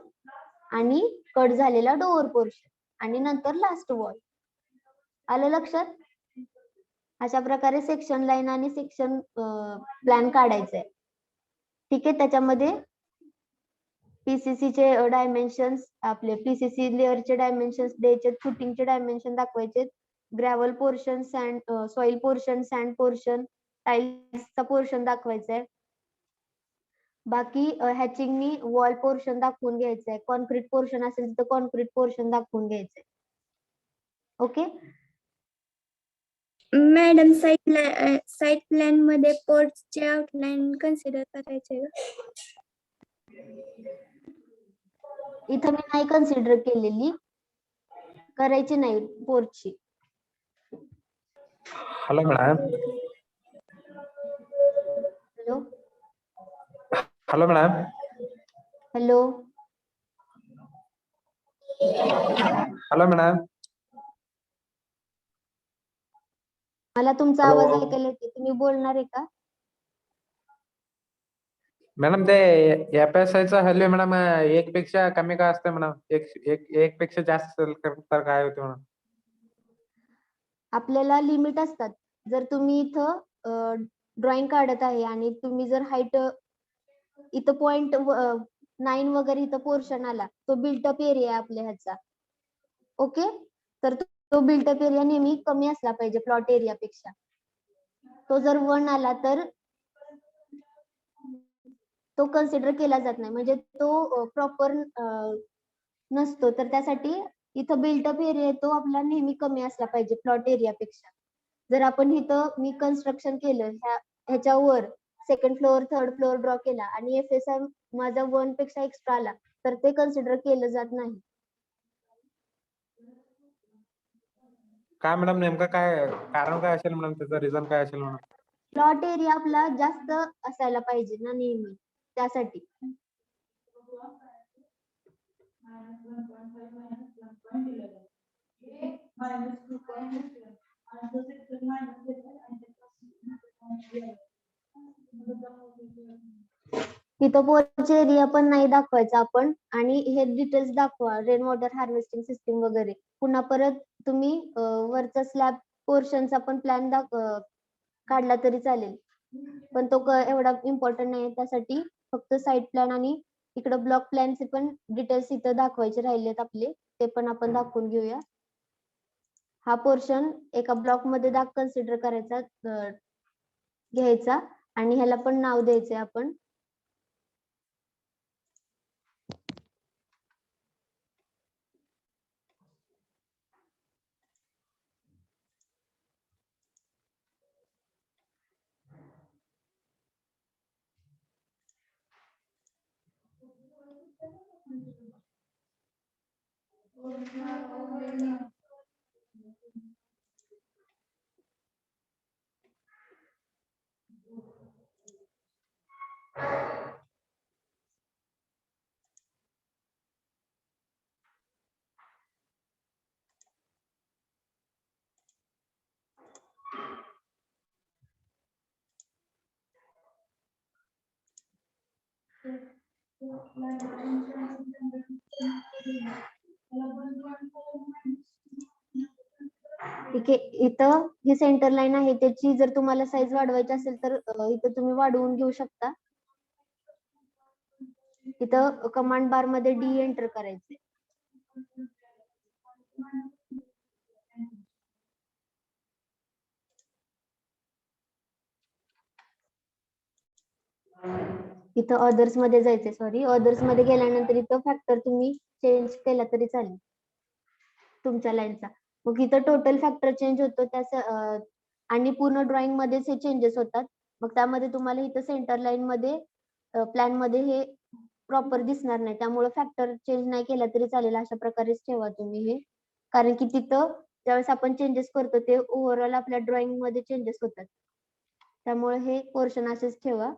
आणि कट झालेला डोअर पोर्शन आणि नंतर लास्ट वॉल. आलं लक्षात? अशा प्रकारे सेक्शन लाईन आणि सेक्शन प्लॅन काढायचा आहे. ठीक आहे, त्याच्यामध्ये PCC चे डायमेन्शन्स, आपले PCC लेअरचे डायमेन्शन्स द्यायचे, फुटिंगचे डायमेन्शन दाखवायचे, gravel portion, sand soil portion, sand portion, टाइल्सचा पोर्शन दाखवायचा आहे. बाकी हॅचिंगनी वॉल पोर्शन दाखवून घ्यायचं आहे. कॉन्क्रीट पोर्शन असेल तर कॉन्क्रीट पोर्शन दाखवून घ्यायचंय. ओके.
मॅडम साईट प्लॅन मध्ये पोर्टची आउटलाईन कन्सिडर करायचे का?
इथं मी नाही कन्सिडर केलेली, करायची नाही पोर्चची.
Hello madam.
Hello
hello madam.
Hello
hello madam.
मला तुमचा
हॅलो
आवाज ऐकायला येते. तुम्ही बोलणार आहे का?
मॅडम, ते FSIचं हल्ली मॅडम 1 पेक्षा कमी का असते मॅडम? 1 पेक्षा जास्त असेल तर काय होते मॅडम?
आपल्याला लिमिट असतात. जर तुम्ही इथं ड्रॉइंग काढत आहे आणि तुम्ही जर हाईट इथं 0.9 वगैरे इथं पोर्शन आला, तो बिल्टअप एरिया आहे आपल्या ह्याचा. ओके, तर तो बिल्टअप एरिया नेहमी कमी असला पाहिजे प्लॉट एरिया पेक्षा. तो जर 1 आला तर तो कन्सिडर केला जात नाही, म्हणजे तो प्रॉपर नसतो. तर त्यासाठी इथं बिल्टअप एरिया तो आपला नेहमी कमी असला पाहिजे प्लॉट एरिया पेक्षा. जर आपण इथं मी कन्स्ट्रक्शन केलं ह्याच्यावर second floor third floor draw केला आणि FSI माझा 1 पेक्षा एक्स्ट्रा आला तर ते कन्सिडर केलं जात नाही.
काय मॅडम नेमकं काय कारण काय असेल मॅडम, त्याचं रिझन काय असेल मॅडम?
प्लॉट एरिया आपला जास्त असायला पाहिजे ना नेहमी, त्यासाठी. तिथं पोर्च एरिया पण नाही दाखवायचा आपण आणि हे डिटेल्स दाखवा, रेन वॉटर हार्वेस्टिंग सिस्टीम वगैरे. पुन्हा परत तुम्ही वरचा स्लॅब पोर्शनचा पण प्लॅन काढला तरी चालेल, पण तो एवढा इम्पॉर्टंट नाही, त्यासाठी फक्त साईट प्लॅन आणि इकडे ब्लॉक प्लॅनचे पण डिटेल्स इथं दाखवायचे राहिलेत आपले, ते पण आपण दाखवून घेऊया. हा पोर्शन एका ब्लॉक मध्ये कन्सिडर करायचा, घ्यायचा आणि ह्याला पण नाव द्यायचे आपण. ठीक आहे, इथं ही सेंटर लाईन आहे, त्याची जर तुम्हाला साईज वाढवायची असेल तर इथं तुम्ही वाढवून घेऊ शकता. इथं कमांड बार मध्ये D एंटर करायचे. इथं ऑदर्स मध्ये जायचे, सॉरी, ऑदर्स मध्ये गेल्यानंतर इथं फॅक्टर तुम्ही चेंज केला तरी चालेल तुमच्या लाईनचा. मग इथं टोटल फॅक्टर चेंज होतो त्याच आणि पूर्ण ड्रॉइंग मध्येच हे चेंजेस होतात. मग त्यामध्ये तुम्हाला इथं सेंटर लाईन मध्ये प्लॅन मध्ये हे प्रॉपर दिसणार नाही, त्यामुळे फॅक्टर चेंज नाही केला तरी चालेल, अशा प्रकारेच ठेवा तुम्ही हे, कारण की तिथं ज्यावेळेस आपण चेंजेस करतो ते ओव्हरऑल आपल्या ड्रॉइंग मध्ये चेंजेस होतात, त्यामुळे हे पोर्शन असेच ठेवा.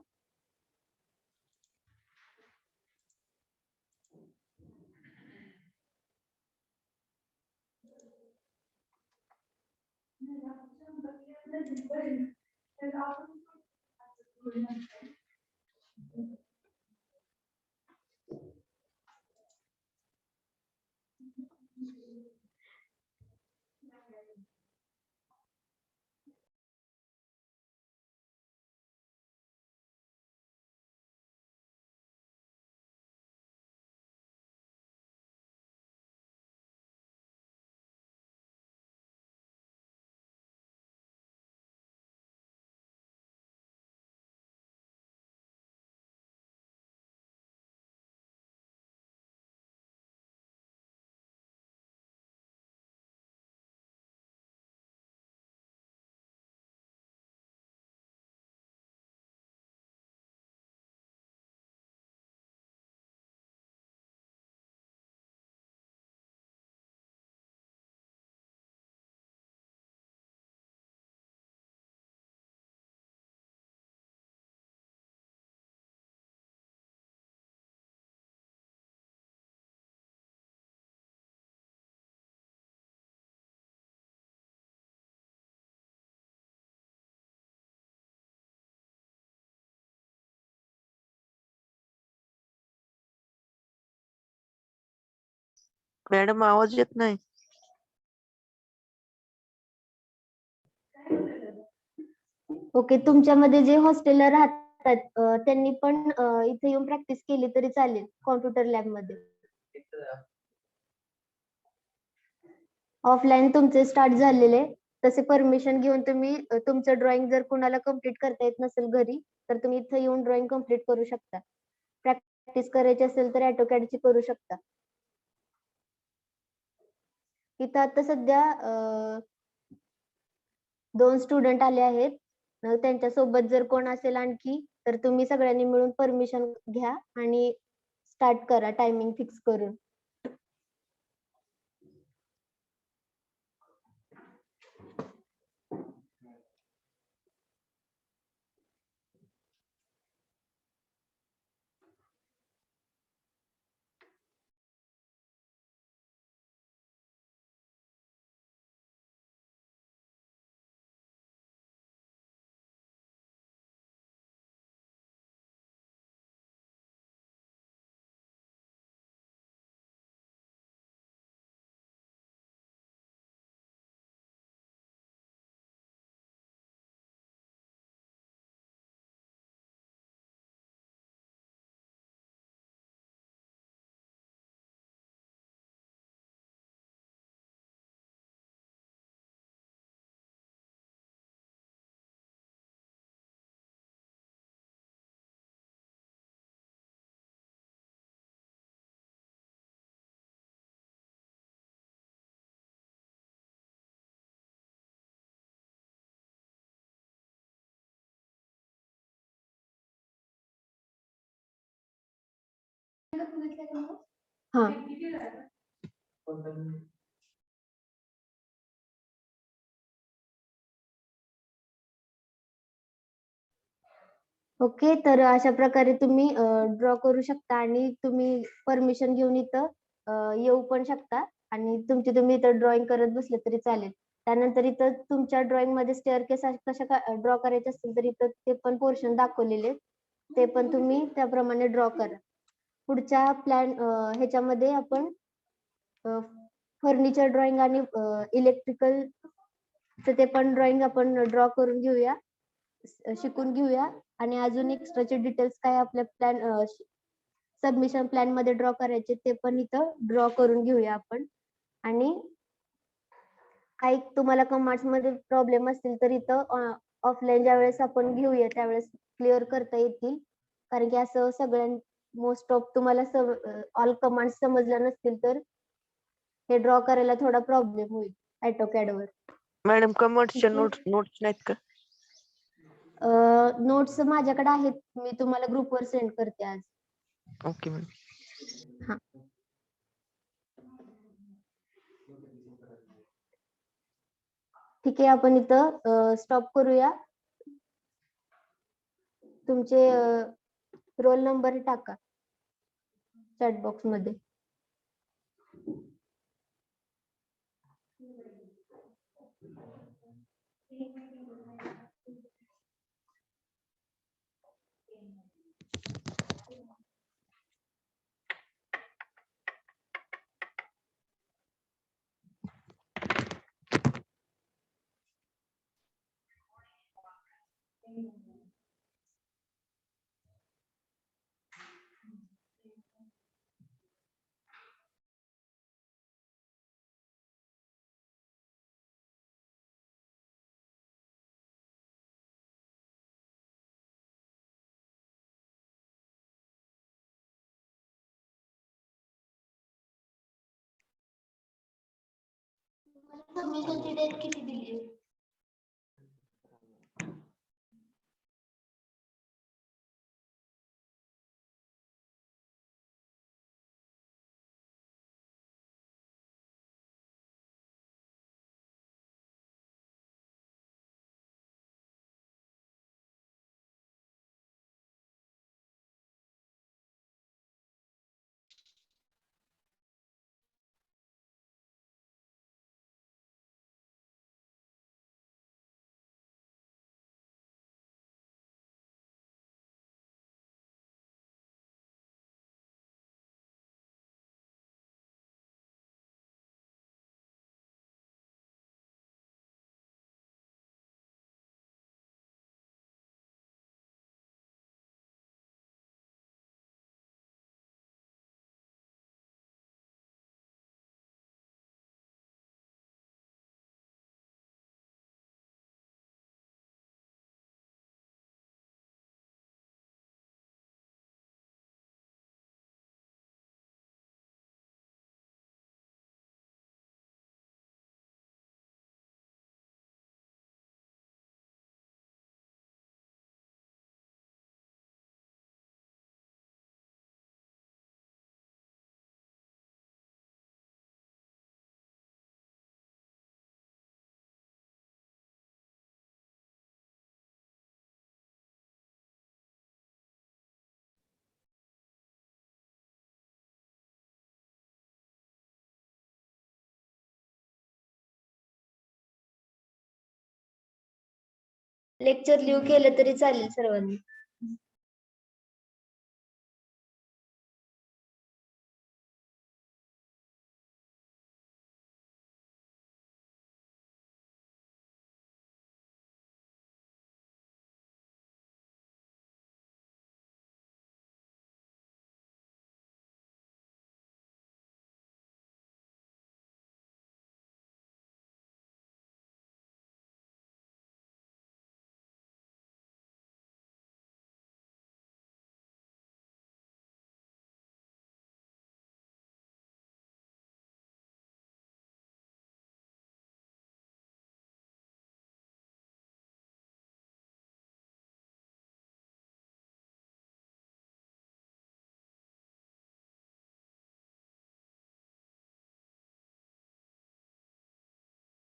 मॅडम आवाज येत नाही.
ओके, तुमच्यामध्ये जे हॉस्टेलला राहतात त्यांनी पण इथे येऊन प्रॅक्टिस केली तरी चालेल कॉम्प्युटर लॅब मध्ये. ऑफलाईन तुमचे स्टार्ट झालेले, तसे परमिशन घेऊन तुम्ही तुमचं ड्रॉइंग जर कुणाला कम्प्लीट करता येत नसेल घरी तर तुम्ही इथे येऊन ड्रॉइंग कम्प्लीट करू शकता. प्रॅक्टिस करायची असेल तर AutoCAD ची करू शकता. इथं आता सध्या 2 स्टुडंट आले आहेत, त्यांच्या सोबत जर कोण असेल आणखी तर तुम्ही सगळ्यांनी मिळून परमिशन घ्या आणि स्टार्ट करा टायमिंग फिक्स करून. हा. ओके, तर अशा प्रकारे तुम्ही ड्रॉ करू शकता आणि तुम्ही परमिशन घेऊन इथं येऊ पण शकता आणि तुम्ही इथं ड्रॉइंग करत बसले तरी चालेल. त्यानंतर इथं तुमच्या ड्रॉइंग मध्ये स्टेअरकेस कशा ड्रॉ करायचे असतील तर इथं ते पण पोर्शन दाखवलेले आहेत. ते पण तुम्ही त्याप्रमाणे ड्रॉ करा. पुढच्या प्लॅन ह्याच्यामध्ये आपण फर्निचर ड्रॉइंग आणि इलेक्ट्रिकल ते पण ड्रॉइंग आपण ड्रॉ करून घेऊया, शिकून घेऊया. आणि अजून एक्स्ट्राचे डिटेल्स काय आपल्या प्लॅन सबमिशन प्लॅन मध्ये ड्रॉ करायचे ते पण इथं ड्रॉ करून घेऊया आपण. आणि काही तुम्हाला कमांड्स मध्ये प्रॉब्लेम असतील तर इथं ऑफलाईन ज्या वेळेस आपण घेऊया त्यावेळेस क्लिअर करता येतील. कारण की असं सगळ्यां मोस्ट ऑफ तुम्हाला ऑल कमांड समजल्या नसतील तर हे ड्रॉ करायला थोडा प्रॉब्लेम होईल ऑटोकॅड वर.
मॅडम कमेंट्सच्या नोट्स नाहीत का?
नोट्स माझ्याकडे आहेत, मी तुम्हाला ग्रुपवर सेंड करते आज.
Okay madam.
हा. ठीक आहे, आपण इथं स्टॉप करूया. तुमचे रोल नंबर टाका चॅट बॉक्स मध्ये. सबमिशनची डेट किती दिली? लेक्चर लिव्ह केलं तरी चालेल सर्वांनी.